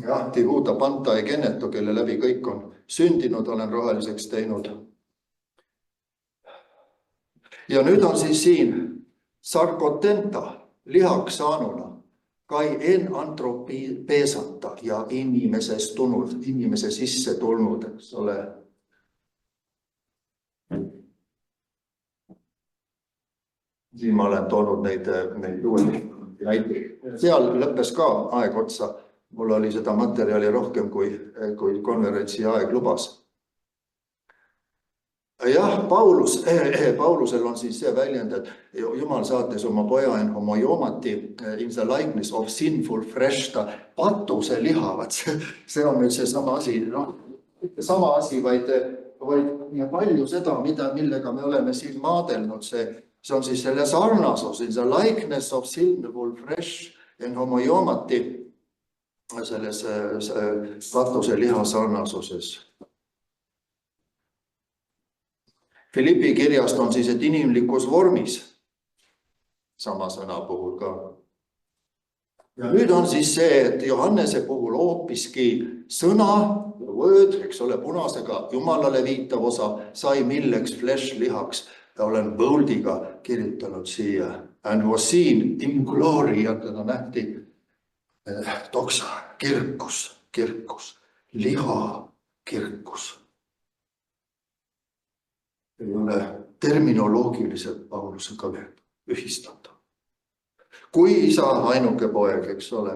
Jah, Tihuda Panta ja Geneto, kelle läbi kõik on sündinud, olen roheliseks teinud. Ja nüüd on siis siin sarkotenta lihaks saanuna kai en antropeesata ja inimesest tulnud, inimese sisse tulnud, eks ole. Siin ma olen toonud neid näiteid. Seal lõppes ka aeg otsa. Mul oli seda materjali rohkem kui konverentsi aeg lubas. Jah, Paulusel on siis see väljend, et Jumal saates oma poja en homojoomati in the likeness of sinful flesh, ta patuse lihavat. See on nüüd see sama asi, sama asi, vaid palju seda, millega me oleme siin maadelnud. See on siis selle sarnasus, in the likeness of sinful flesh en homojoomati selles patuse liha sarnasuses. Filippi kirjast on siis, et inimlikus vormis, sama sõna puhul ka. Ja nüüd on siis see, et Johannese puhul hoopiski sõna, word, eks ole, punasega Jumalale viitav osa, sai milleks flesh lihaks. Ja olen boldiga kirjutanud siia. And was seen in glory, ja teda nähti toksa, kirkus, liha, kirkus. Ei ole terminoloogiliselt Paulusega ühistada. Kui isa ainuke poeg, eks ole.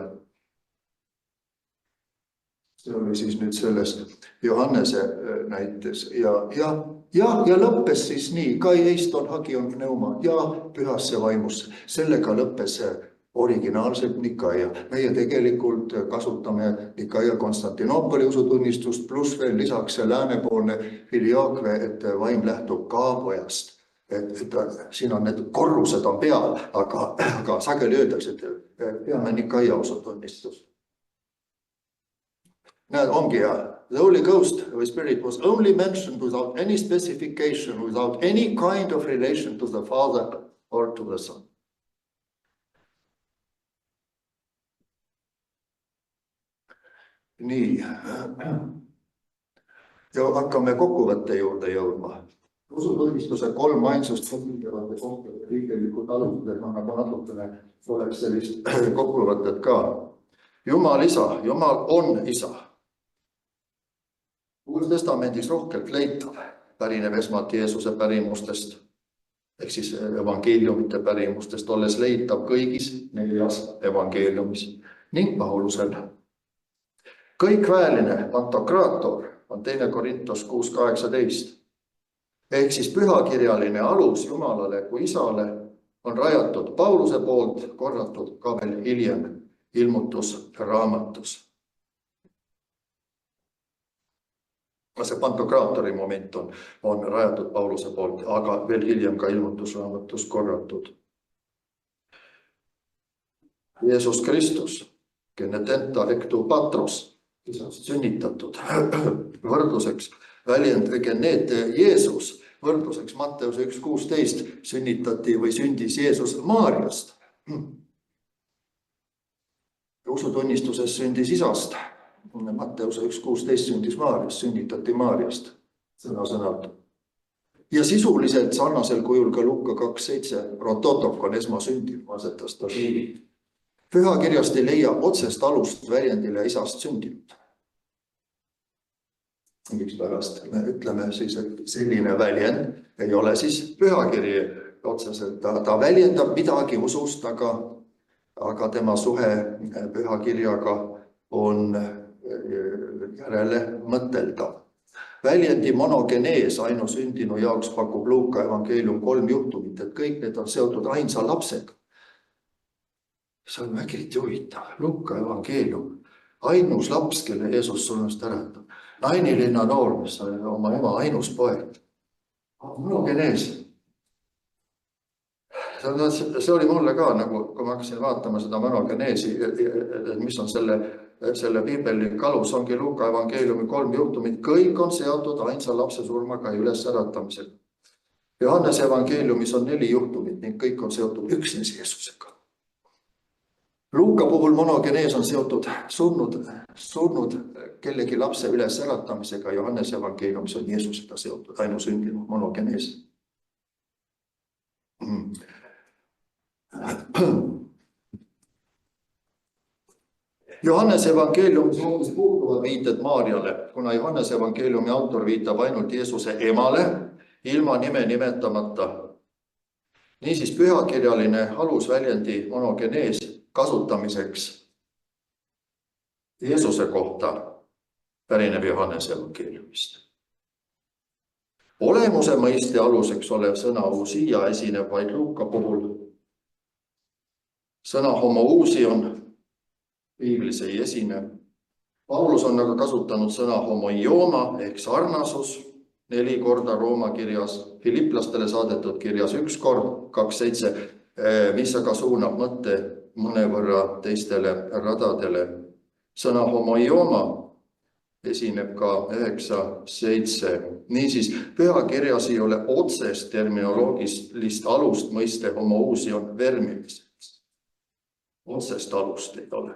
See oli siis nüüd selles Johannese näites. Ja lõppes siis nii, kai eiston hagion pneuma ja pühasse vaimusse. Sellega lõppes originaalselt Nikaia. Meie tegelikult kasutame Nikaia Konstantinoopoli usutunnistust, pluss veel lisaks see läänepoolne filiaakve, et vaim lähtub ka pojast. Et siin on need korrused on peal, aga sageli öeldakse, et peame Nikaia usutunnistust. Näed, ongi ja the Holy Ghost või Spirit was only mentioned without any specification, without any kind of relation to the Father or to the Son. Nii, ja hakkame kokkuvõtte juurde jõudma. Usutunnistuse 3 ainsust kõikidevate kohtade riigelikud alused, nagu natukene oleks sellist kokkuvõtet ka. Jumal isa, Jumal on isa. Uues testamendis rohkelt leitav pärineb esmalt Jeesuse pärimustest, ehk siis evangeeliumite pärimustest, olles leitav kõigis 4 evangeeliumis ning Paulusel. Kõik väeline pantokraator on 2 Korintos 6.18. Ehk siis pühakirjaline alus Jumalale kui isale on rajatud Pauluse poolt, korratud ka veel hiljem ilmutusraamatus. See pantokraatori moment on rajatud Pauluse poolt, aga veel hiljem ka ilmutusraamatus korratud. Jeesus Kristus, genetenta ectu patros, isast sünnitatud, võrdluseks väljend genete Jeesus, võrdluseks Matteuse 1.16 sünnitati või sündis Jeesus Maariast. Usutunnistuses sündis isast. Matteuse 1.16 sündis Maariast, sünnitati Maariast sõna-sõnalt. Ja sisuliselt sarnasel kujul ka Luka 2.7 prototokon esmasündib, asetas ta riigi. Pühakirjast ei leia otsest alust väljendile isast sündinud. Miks pärast me ütleme siis, et selline väljend ei ole siis pühakiri otseselt. Ta väljendab midagi usust, aga tema suhe pühakirjaga on järele mõteldav. Väljendi monogenees ainusündinu jaoks pakub Luuka evangeelium 3 juhtumit, et kõik need on seotud ainsa lapsega. See on vägiti huvitav. Luuka evangeelium, ainus laps, kelle Jeesus surmast äratab. Nainilinna noor, mis oli oma ema ainus poeg. Monogenees. See oli mulle ka, nagu kui ma hakkasin vaatama seda monogeneesi, mis on selle piibeli kalus, ongi Luuka evangeeliumi 3 juhtumit. Kõik on seotud ainsa lapse surmaga ja üles äratamisega. Johannese evangeeliumis on 4 juhtumit ning kõik on seotud üksnes Jeesusega. Luuka puhul monogenees on seotud surnud kellegi lapse ülesäratamisega, Johannese evangeeliumis on Jeesusega seotud ainusündinud monogenees. Johannese evangeeliumis puuduvad viited Maarjale, kuna Johannese evangeeliumi autor viitab ainult Jeesuse emale, ilma nime nimetamata. Niisiis pühakirjaline alusväljendi monogenees kasutamiseks Jeesuse kohta pärineb Johannese evangeeliumist. Olemuse mõiste aluseks olev sõna uusia esineb vaid Luuka puhul. Sõna homoousion piiblis ei esine. Paulus on aga kasutanud sõna homoioma ehk sarnasus 4 korda Rooma kirjas, Filiplastele saadetud kirjas 1 kord, 2.7, mis aga suunab mõtte mõnevõrra teistele radadele. Sõna homoioma esineb ka 9.7. Niisiis, pühakirjas ei ole otsest terminoloogilist alust mõiste homoousion vermimiseks. Otsest alust ei ole.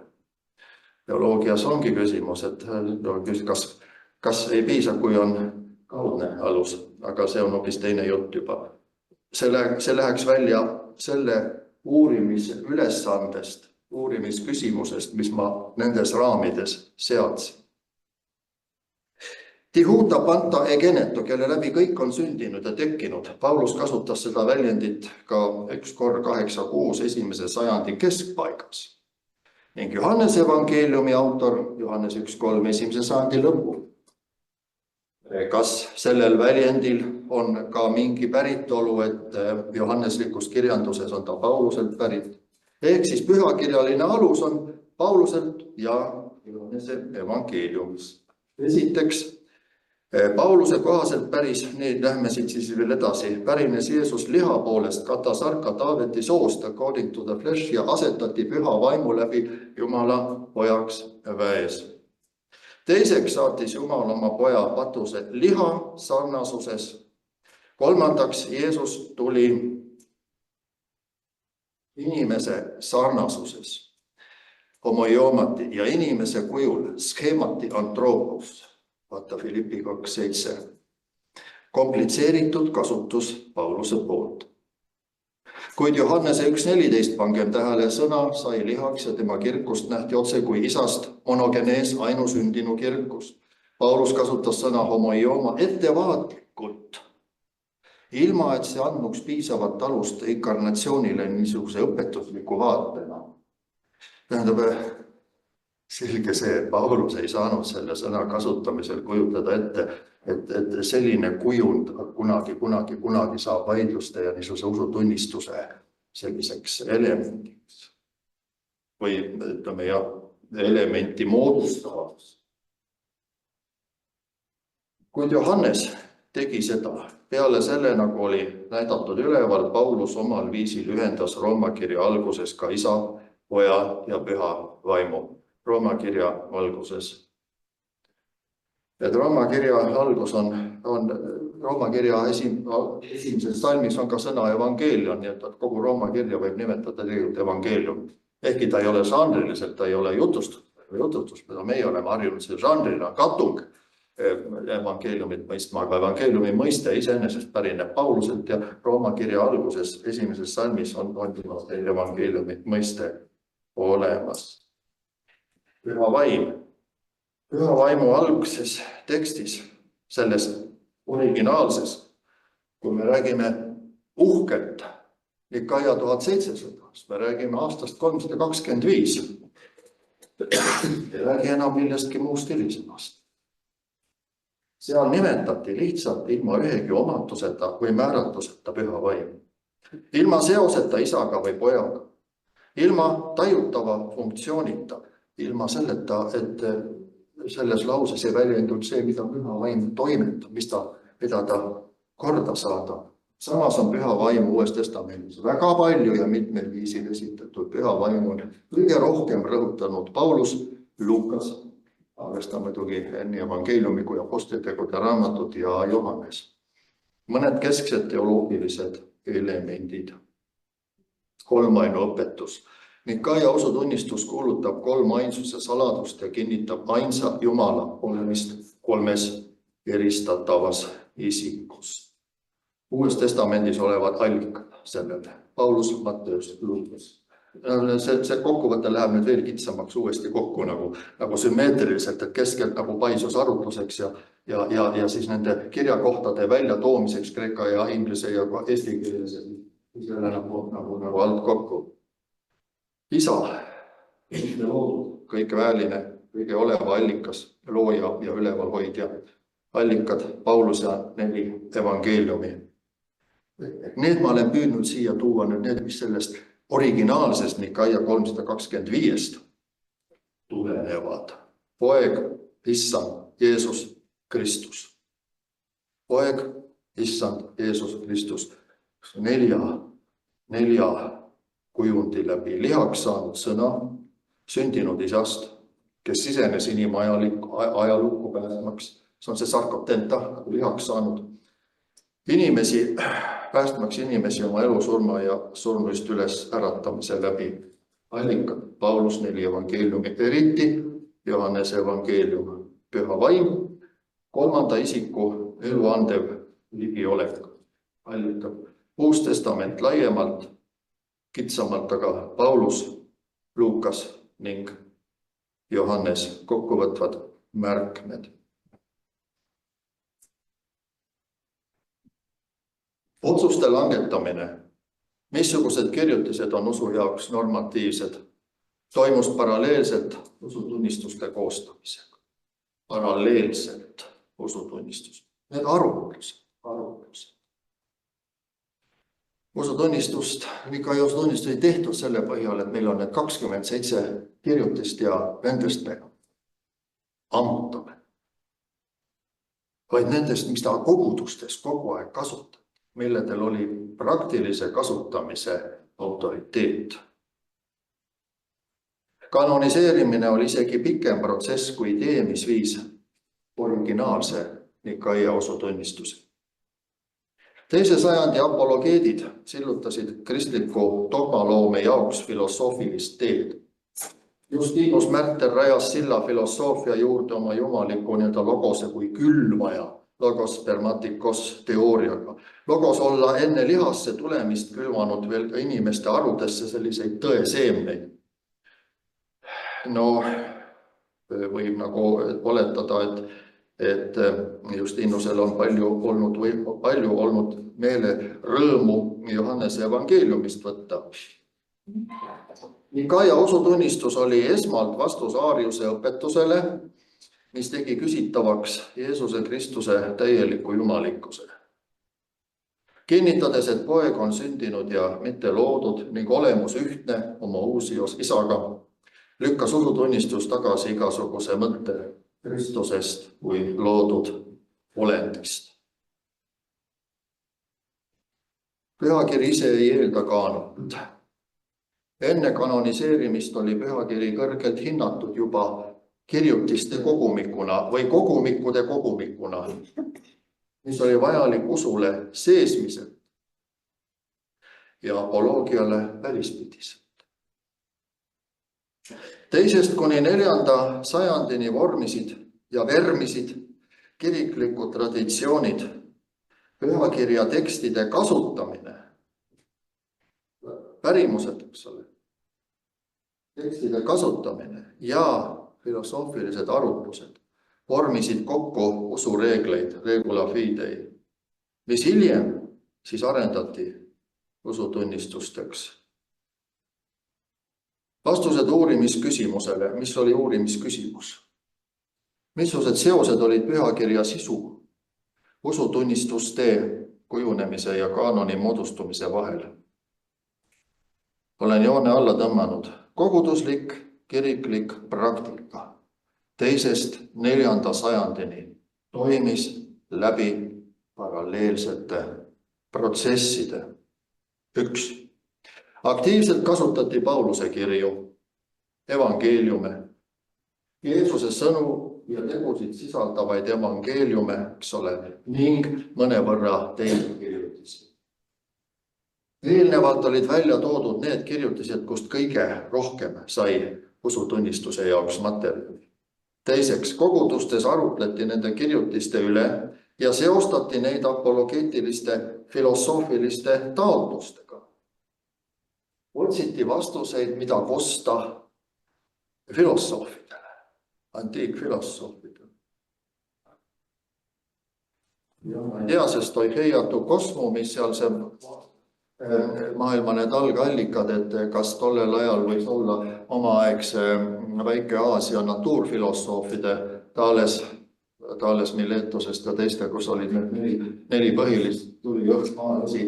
Teoloogias ongi küsimus, et kas ei piisa, kui on kaudne alus, aga see on hoopis teine jutt juba. See läheks välja selle uurimisülesandest, uurimisküsimusest, mis ma nendes raamides seadsin. Tihuta panta egeneto, kelle läbi kõik on sündinud ja tekkinud. Paulus kasutas seda väljendit ka 1 kord 8.6 1. sajandi keskpaigas. Ning Johannese evangeeliumi autor Johannes 1.3 1. sajandi lõpul. Kas sellel väljendil on ka mingi päritolu, et johanneslikus kirjanduses on ta Pauluselt pärit? Ehk siis pühakirjaline alus on Pauluselt ja Johannese evangeeliumis. Esiteks, Pauluse kohaselt lähme siit siis veel edasi, pärines Jeesus liha poolest katasarka Taaveti soost according to the flesh ja asetati püha vaimu läbi Jumala pojaks väes. Teiseks saatis Jumal oma poja patuse liha sarnasuses. Kolmandaks, Jeesus tuli inimese sarnasuses, homoiomati ja inimese kujul, skeemati antropos. Vaata Filippi 2.7. Komplitseeritud kasutus Pauluse poolt. Kuid Johannese 1.14 pangem tähele sõna sai lihaks ja tema kirkust nähti otse kui isast monogenees ainusündinu kirkust. Paulus kasutas sõna homoioma ettevaatlikult, ilma et see andnuks piisavat alust inkarnatsioonile niisuguse õpetusliku vaatena. Tähendab, selge see, et Paulus ei saanud selle sõna kasutamisel kujutada ette, et selline kujund kunagi saab vaidluste ja niisuguse usutunnistuse selliseks elemendiks. Või ütleme elementi moodustavaks. Kuid Johannes tegi seda. Peale selle, nagu oli näidatud üleval, Paulus omal viisil ühendas Rooma kirja alguses ka isa, poja ja püha vaimu. Rooma kirja alguses. Et Rooma kirja algus on Rooma kirja esimeses salmis on ka sõna evangeelion, nii et kogu Rooma kirja võib nimetada tegelikult evangeelium. Ehkki ta ei ole žanriliselt, ta ei ole jutustus, mida meie oleme harjunud selle žanrina, katung evangeeliumit mõistma, aga evangeeliumi mõiste iseenesest pärineb Pauluselt ja Rooma kirja alguses esimeses salmis on evangeeliumi mõiste olemas. Püha vaim. Püha vaimu algses tekstis, selles originaalses, kui me räägime uhkelt Nikaia 1700, me räägime aastast 325. Ei räägi enam millestki muust hilisemast. Seal nimetati lihtsalt ilma ühegi omatuseta või määratluseta püha vaim. Ilma seoseta isaga või pojaga. Ilma tajutava funktsioonita. Ilma selleta, et selles lauses ei väljendub see, mida püha vaim toimetab, mida ta korda saada. Samas on püha vaim Uues Testamendis väga palju ja mitmel viisil esitatud. Püha vaim on kõige rohkem rõhutanud Paulus, Lukas, arvestame muidugi nii evangeeliumi kui apostlitegude raamatut ja Johannes. mõned kesksed teoloogilised elemendid. Kolmainuõpetus. Nikaia usutunnistus kuulutab kolmainsuse saladust ja kinnitab ainsa Jumala olemist kolmes eristatavas isikus. Uues testamendis olevad allikad sellele. Paulus, Matteus, Luukas. See kokkuvõte läheb nüüd veel kitsamaks uuesti kokku nagu sümmeetriliselt, et keskelt nagu paisus arutluseks ja siis nende kirjakohtade väljatoomiseks kreeka ja inglise ja eesti keeles selle nagu alt kokku. Isa, kõige väeline, kõige oleva allikas, looja ja ülevalhoidja. Allikad, Paulus ja 4 evangeeliumi. Need ma olen püüdnud siia tuua nüüd need, mis sellest originaalsest Nikaia 325 tulenevad. Poeg, Issand, Jeesus Kristus. Poeg, Issand, Jeesus Kristus. 4 kujundi läbi lihaks saanud sõna, sündinud isast, kes sisenes inimajalukku päästmaks. See on see sarkoptenta, nagu lihaks saanud. Päästmaks inimesi oma elu, surma ja surnuist üles äratamise läbi. Allikad, Paulus 4 evangeeliumi, eriti Johannese evangeelium, püha vaim, 3. isiku elu andev ligiolek. Allikad, Uus testament laiemalt, kitsamalt aga Paulus, Luukas ning Johannes kokkuvõtvad märkmed. Otsuste langetamine, missugused kirjutised on usu jaoks normatiivsed, toimus paralleelselt usutunnistuste koostamisega. Paralleelselt usutunnistus. Need arvuklused. Usutunnistust, Nikaia usutunnistust ei tehtud selle põhjal, et meil on need 27 kirjutist ja nendest me ammutame. Vaid nendest, mis ta kogudustes kogu aeg kasutab, milledel oli praktilise kasutamise autoriteet. Kanoniseerimine oli isegi pikem protsess kui idee, mis viis originaalse Nikaia usutunnistuse. 2. sajandi apologeedid sillutasid kristliku dogmaloome jaoks filosoofilist teed. Justinus Märter rajas silla filosoofia juurde oma jumaliku logose kui külvaja, logos spermatikos teooriaga. Logos olla enne lihasse tulemist külvanud veel ka inimeste arudesse selliseid tõeseemneid. Võib nagu oletada, et Justinusel on palju olnud meele rõõmu Johannese evangeeliumist võtta. Nikaia usutunnistus oli esmalt vastus Aariuse õpetusele, mis tegi küsitavaks Jeesuse Kristuse täieliku jumalikkuse. Kinnitades, et poeg on sündinud ja mitte loodud ning olemus ühtne oma uusios isaga, lükkas usutunnistus tagasi igasuguse mõtte Kristusest kui loodud olendist. Pühakiri ise ei eelda kaanut. Enne kanoniseerimist oli pühakiri kõrgelt hinnatud juba kirjutiste kogumikuna või kogumikude kogumikuna, mis oli vajalik usule seesmiselt ja apoloogiale välispidiselt. 2. kuni 4. sajandini vormisid ja vermisid kiriklikud traditsioonid, pühakirja tekstide kasutamine, pärimused, tekstide kasutamine ja filosoofilised arutlused vormisid kokku usureegleid, regula fidei, mis hiljem siis arendati usutunnistusteks. Vastused uurimisküsimusele, mis oli uurimisküsimus? Missugused seosed olid pühakirja sisu, usutunnistuste kujunemise ja kaanoni moodustumise vahel? Olen joone alla tõmmanud koguduslik, kiriklik praktika 2. 4. sajandini toimis läbi paralleelsete protsesside. 1. Aktiivselt kasutati Pauluse kirju, evangeeliume, Jeesuse sõnu ja tegusid sisaldavaid evangeeliume, eks ole, ning mõnevõrra teisi kirjutisi. Eelnevalt olid välja toodud need kirjutised, kust kõige rohkem sai usutunnistuse jaoks materjali. Teiseks, kogudustes arutleti nende kirjutiste üle ja seostati neid apologeetiliste filosoofiliste taotlustega. Otsiti vastuseid, mida kosta filosoofidele, antiikfilosoofidele. Ja ma ei tea, sest toi heiatu kosmu, mis seal see maailma need algallikad, et kas tollel ajal võis olla omaaegse Väike-Aasia natuurfilosoofide Thales Miletusest ja teiste, kus olid neli põhilist tuli õhkmaalasi.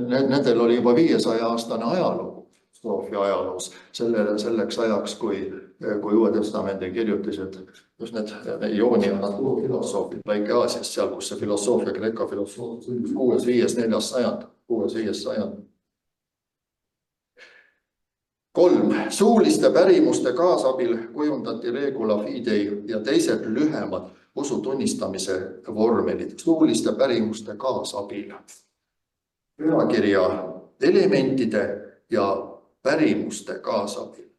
Nendel oli juba 500-aastane ajalugu filosoofia ajaloos selleks ajaks, kui Uue Testamendi kirjutised, just need Ioonia natuurfilosoofid Väike-Aasias, seal, kus see filosoofia, Kreeka filosoofia 6.5.4. sajand. 6.5. sajand. 3. Suuliste pärimuste kaasabil kujundati regula fidei ja teised lühemad usutunnistamise vormelid. Suuliste pärimuste kaasabil. Pühakirja elementide ja pärimuste kaasabil.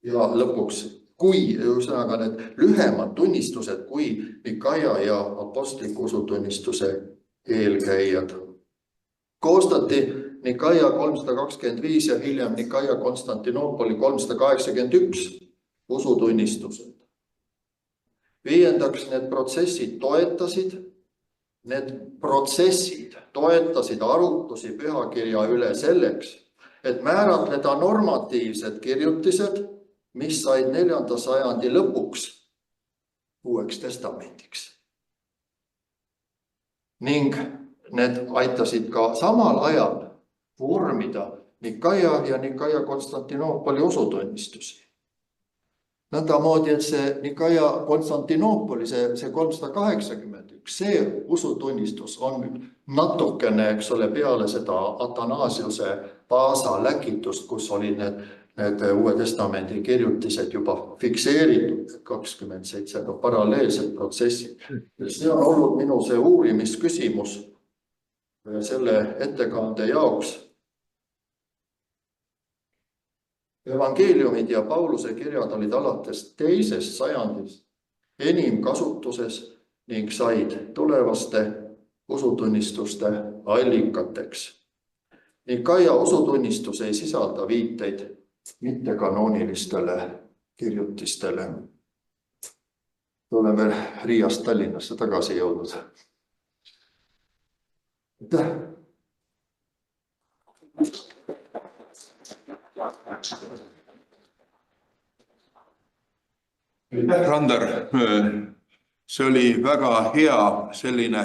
Ja lõpuks, kui need lühemad tunnistused, kui Nikaia ja apostliku usutunnistuse eelkäijad. Koostati Nikaia 325 ja hiljem Nikaia Konstantinoopoli 381 usutunnistused. 5. Need protsessid toetasid arutlusi pühakirja üle selleks, et määratleda normatiivsed kirjutised, mis said 4. sajandi lõpuks Uueks testamendiks. Ning need aitasid ka samal ajal vormida Nikaia ja Nikaia Konstantinoopoli usutunnistusi. Nõndamoodi, et see Nikaia Konstantinoopoli, see 381, see usutunnistus on natukene, eks ole, peale seda Athanasiuse Vaasa läkitust, kus olid need Uue Testamendi kirjutised juba fikseeritud, 27 paralleelset protsessi. See on olnud minu see uurimisküsimus selle ettekande jaoks. Evangeeliumid ja Pauluse kirjad olid alates 2. sajandist enim kasutuses ning said tulevaste usutunnistuste allikateks. Nikaia usutunnistus ei sisalda viiteid mittekanoonilistele kirjutistele. Oleme Riiast Tallinnasse tagasi jõudnud. Randar, see oli väga hea selline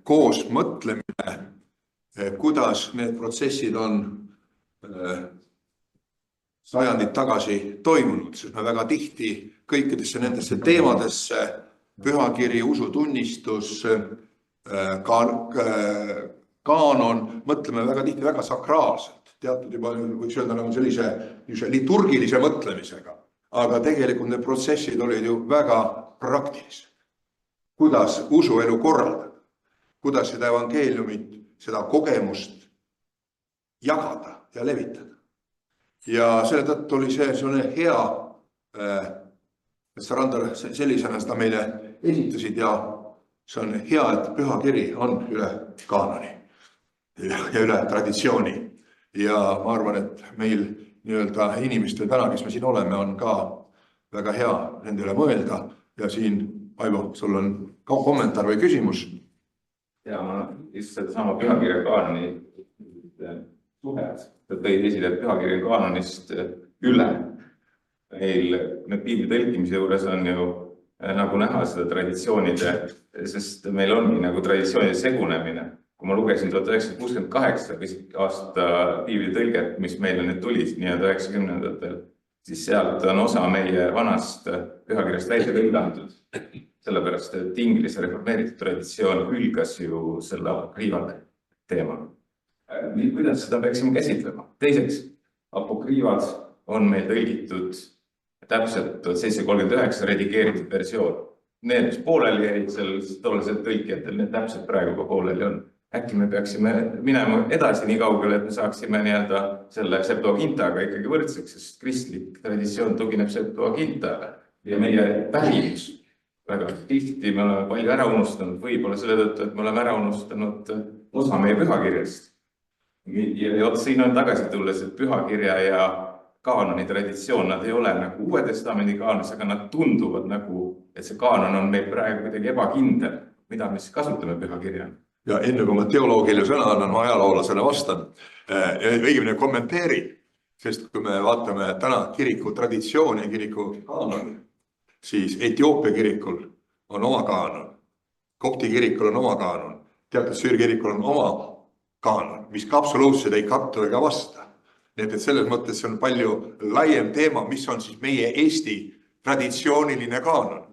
koos mõtlemine, kuidas need protsessid on sajandid tagasi toimunud, sest me väga tihti kõikidesse nendesse teemadesse, pühakiri, usutunnistus, kaanon, mõtleme väga tihti väga sakraalselt, teatud juba võiks öelda nagu sellise liturgilise mõtlemisega, aga tegelikult need protsessid olid ju väga praktilised. Kuidas usuelu korraldada, kuidas seda evangeeliumit, seda kogemust jagada ja levitada. Ja selle tõttu oli see hea, et sa Randar sellisena seda meile esitasid ja see on hea, et pühakiri on üle kaanoni ja üle traditsiooni. Ja ma arvan, et meil nii-öelda inimestel täna, kes me siin oleme, on ka väga hea nende üle mõelda. Ja siin, Aivo, sul on kommentaar või küsimus? Ja ma just seda sama pühakirja kaanoni suhet, et tõid esile pühakirja kaanonist üle. Meil need piibli tõlkimise juures on ju nagu näha seda traditsioonide, sest meil ongi nagu traditsioonide segunemine. Kui ma lugesin 1968 aasta piibli tõlget, mis meile nüüd tuli nii 90-ndatel, siis sealt on osa meie vanast pühakirjast välja tõlgantud. Sellepärast, et inglise reformeeritud traditsioon hülgas ju selle apokriivade teema. Kuidas seda peaksime käsitlema? Teiseks, apokriivad on meil tõlgitud täpselt 1739 redigeeritud versioon. Need, mis pooleli jäid seal tollasel tõlkijatel, need täpselt praegu ka pooleli on. Äkki me peaksime minema edasi nii kaugele, et me saaksime nii-öelda selle Septuagintaga ikkagi võrdseks, sest kristlik traditsioon tugineb Septuagintale ja meie pärimus väga tihti me oleme palju ära unustanud, võib-olla selle tõttu, et me oleme ära unustanud osa meie pühakirjast. Ja siin on tagasi tulles, et pühakirja ja kaanoni traditsioon, nad ei ole nagu Uue Testamendi kaanis, aga nad tunduvad nagu, et see kaanon on meil praegu kuidagi ebakindel, mida me siis kasutame pühakirjana. Ja enne kui ma teoloogile sõna annan, ma ajaloolasele vastan, õigemini kommenteerin, sest kui me vaatame täna kiriku traditsiooni ja kiriku kaanon, siis Etioopia kirikul on oma kaanon, Kopti kirikul on oma kaanon, teatud süürkirikul on oma kaanon, mis ka absoluutselt ei kattu ega vasta. Nii et selles mõttes on palju laiem teema, mis on siis meie Eesti traditsiooniline kaanon.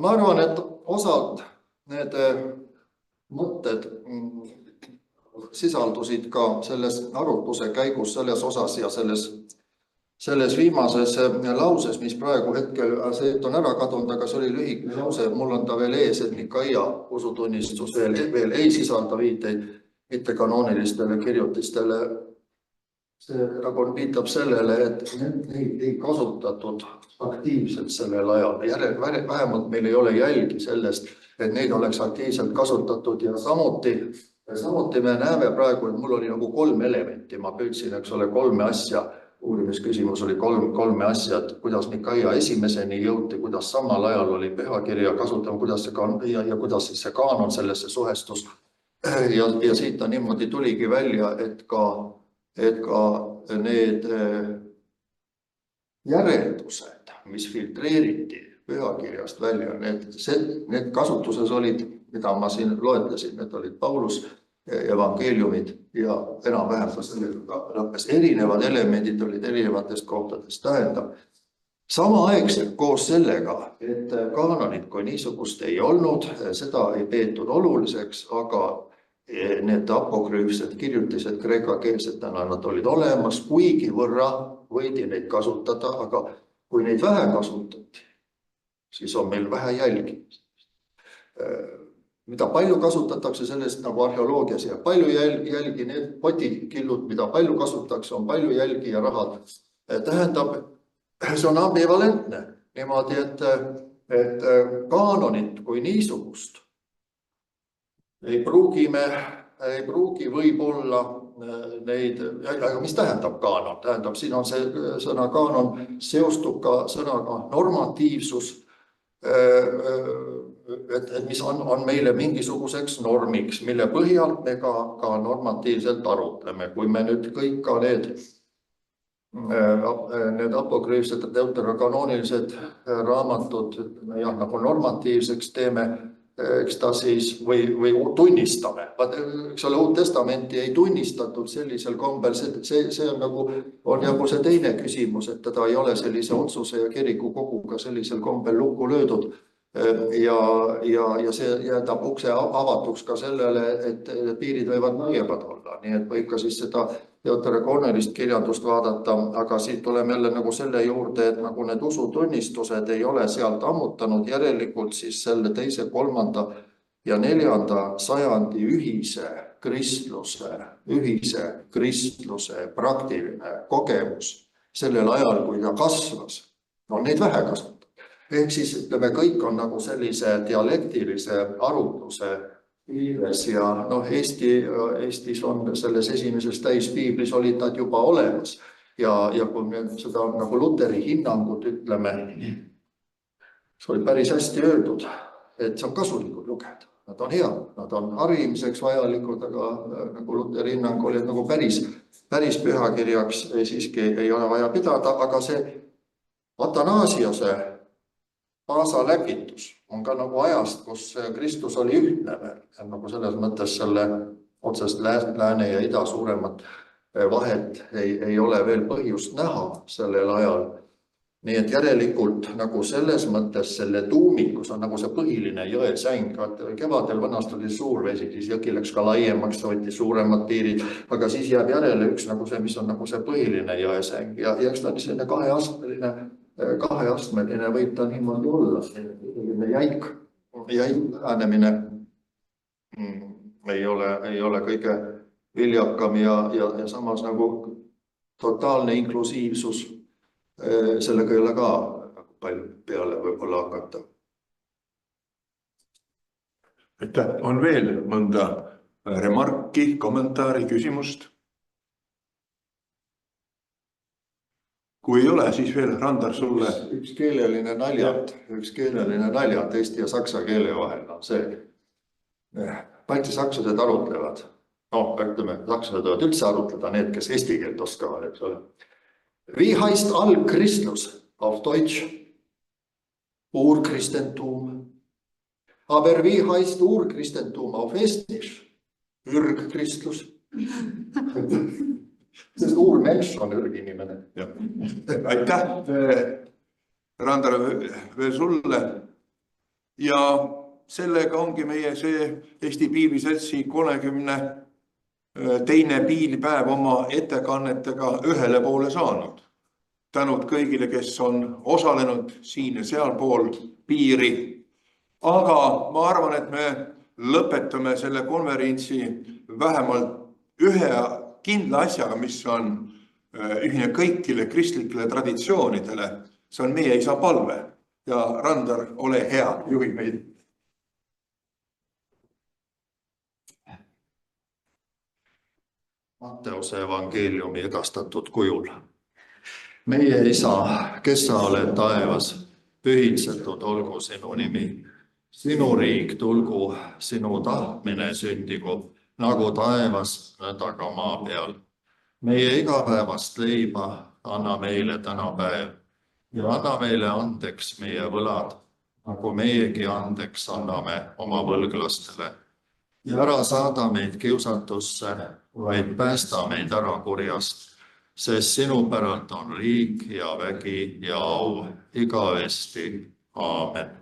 Ma arvan, et osalt need mõtted sisaldusid ka selles arutluse käigus selles osas ja selles viimases lauses, mis praegu hetkel see on ära kadunud, aga see oli lühike lause, mul on ta veel ees, et Mikaia usutunnistus veel ei sisalda viiteid mitte kanoonilistele kirjutistele. See nagu viitab sellele, et neid ei kasutatud aktiivselt sellel ajal. Vähemalt meil ei ole jälgi sellest, et neid oleks aktiivselt kasutatud ja samuti me näeme praegu, et mul oli nagu 3 elementi. Ma püüdsin, eks ole, 3 asja. Uurimisküsimus oli 3 asja, et kuidas Mikaia esimeseni jõuti, kuidas samal ajal oli pühakirja kasutama, kuidas see kaanon sellesse suhestus. Ja siit niimoodi tuligi välja, et ka need järeldused, mis filtreeriti pühakirjast välja, need kasutuses olid, mida ma siin loetlesin, need olid Paulus evangeeliumid ja enam-vähem ka sellega lõppes. Erinevad elemendid olid erinevatest kohtadest, tähendab. Samaaegselt koos sellega, et kaanonit kui niisugust ei olnud, seda ei peetud oluliseks, aga need apokrüüfsed kirjutised kreekakeelsetena nad olid olemas, kuigi võrra võidi neid kasutada, aga kui neid vähe kasutati, siis on meil vähe jälgi. Mida palju kasutatakse sellest nagu arheoloogias ja palju jälgi, need potikillud, mida palju kasutatakse, on palju jälgi ja rahad. Tähendab, see on ambivalentne niimoodi, et kaanonit kui niisugust ei pruugi võib-olla neid, aga mis tähendab kaanon? Tähendab, siin on see sõna kaanon, seostub ka sõnaga normatiivsus, et mis on meile mingisuguseks normiks, mille põhjal me ka normatiivselt arutleme. Kui me nüüd kõik ka need apokrüüfsed deuterokanoonilised raamatud nagu normatiivseks teeme, eks ta siis või tunnistame. Eks ole, Uut Testamenti ei tunnistatud sellisel kombel, see on nagu see teine küsimus, et teda ei ole sellise otsuse ja kirikukoguga sellisel kombel lukku löödud ja see jätab ukse avatuks ka sellele, et piirid võivad laiemad olla, nii et võib ka siis seda deuterokoonilist kirjandust vaadata, aga siit tuleme jälle nagu selle juurde, et nagu need usutunnistused ei ole sealt ammutanud, järelikult siis selle 2., 3. ja 4. sajandi ühise kristluse praktiline kogemus sellel ajal, kui ta kasvas, on neid vähe kasutatud. Ehk siis ütleme, kõik on nagu sellise dialektilise arutluse piires ja Eestis on selles esimeses täispiiblis olid nad juba olemas ja kui me seda nagu Luteri hinnangut ütleme, see oli päris hästi öeldud, et see on kasulikud lugeda, nad on head, nad on harimiseks vajalikud, aga nagu Luteri hinnang oli, et nagu päris pühakirjaks siiski ei ole vaja pidada, aga see Atanasiose Paasa läkitus on ka nagu ajast, kus Kristus oli ühtne veel. Nagu selles mõttes selle otsest lääne ja ida suuremat vahet ei ole veel põhjust näha sellel ajal. Nii et järelikult nagu selles mõttes selle tuumikus on nagu see põhiline jõesäng. Kevadel vanast oli suur vesi, siis jõgi läks ka laiemaks, võttis suuremad piirid, aga siis jääb järele üks nagu see, mis on nagu see põhiline jõesäng. Ja eks ta on selline kaheastmeline võib ta niimoodi olla. Selline jäik lähenemine ei ole kõige viljakam ja samas nagu totaalne inklusiivsus. Sellega ei ole ka palju peale võib-olla hakata. Aitäh. On veel mõnda remarki, kommentaari, küsimust? Kui ei ole, siis veel Randar sulle. Üks keeleline naljad eesti ja saksa keele vahel on see. Balti sakslased arutlevad. Ütleme, sakslased võivad üldse arutleda need, kes eesti keelt oskavad, eks ole. Wie heißt Allchristlos auf Deutsch? Urchristentum. Aber wie heißt Urchristentum auf Estnisch? Ürgkristlos. Sest Urmensch on ürginimene. Aitäh, Randar, veel sulle. Ja sellega ongi meie see Eesti Piibliseltsi 30 teine piilipäev oma ettekannetega ühele poole saanud. Tänud kõigile, kes on osalenud siin ja sealpool piiri. Aga ma arvan, et me lõpetame selle konverentsi vähemalt ühe kindla asjaga, mis on ühine kõikile kristlikele traditsioonidele. See on meie isa palve. Ja Randar, ole hea, juhi meid. Matteuse evangeeliumi edastatud kujul. Meie isa, kes sa oled taevas, pühitsetud olgu sinu nimi. Sinu riik tulgu, sinu tahtmine sündigu, nagu taevas, nõnda ka maa peal. Meie igapäevast leiba anna meile täna päev ja anna meile andeks meie võlad, nagu meiegi andeks anname oma võlglastele. Ja ära saada meid kiusatusse, vaid päästa meid ära kurjast, sest sinu päralt on riik ja vägi ja au igavesti. Aamen.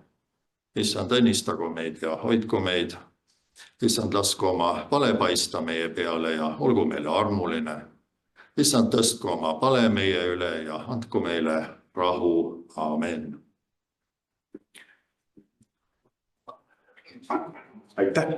Issand, õnnistagu meid ja hoidku meid. Issand, lasku oma pale paista meie peale ja olgu meile armuline. Issand, tõstku oma pale meie üle ja andku meile rahu. Aamen. Aitäh.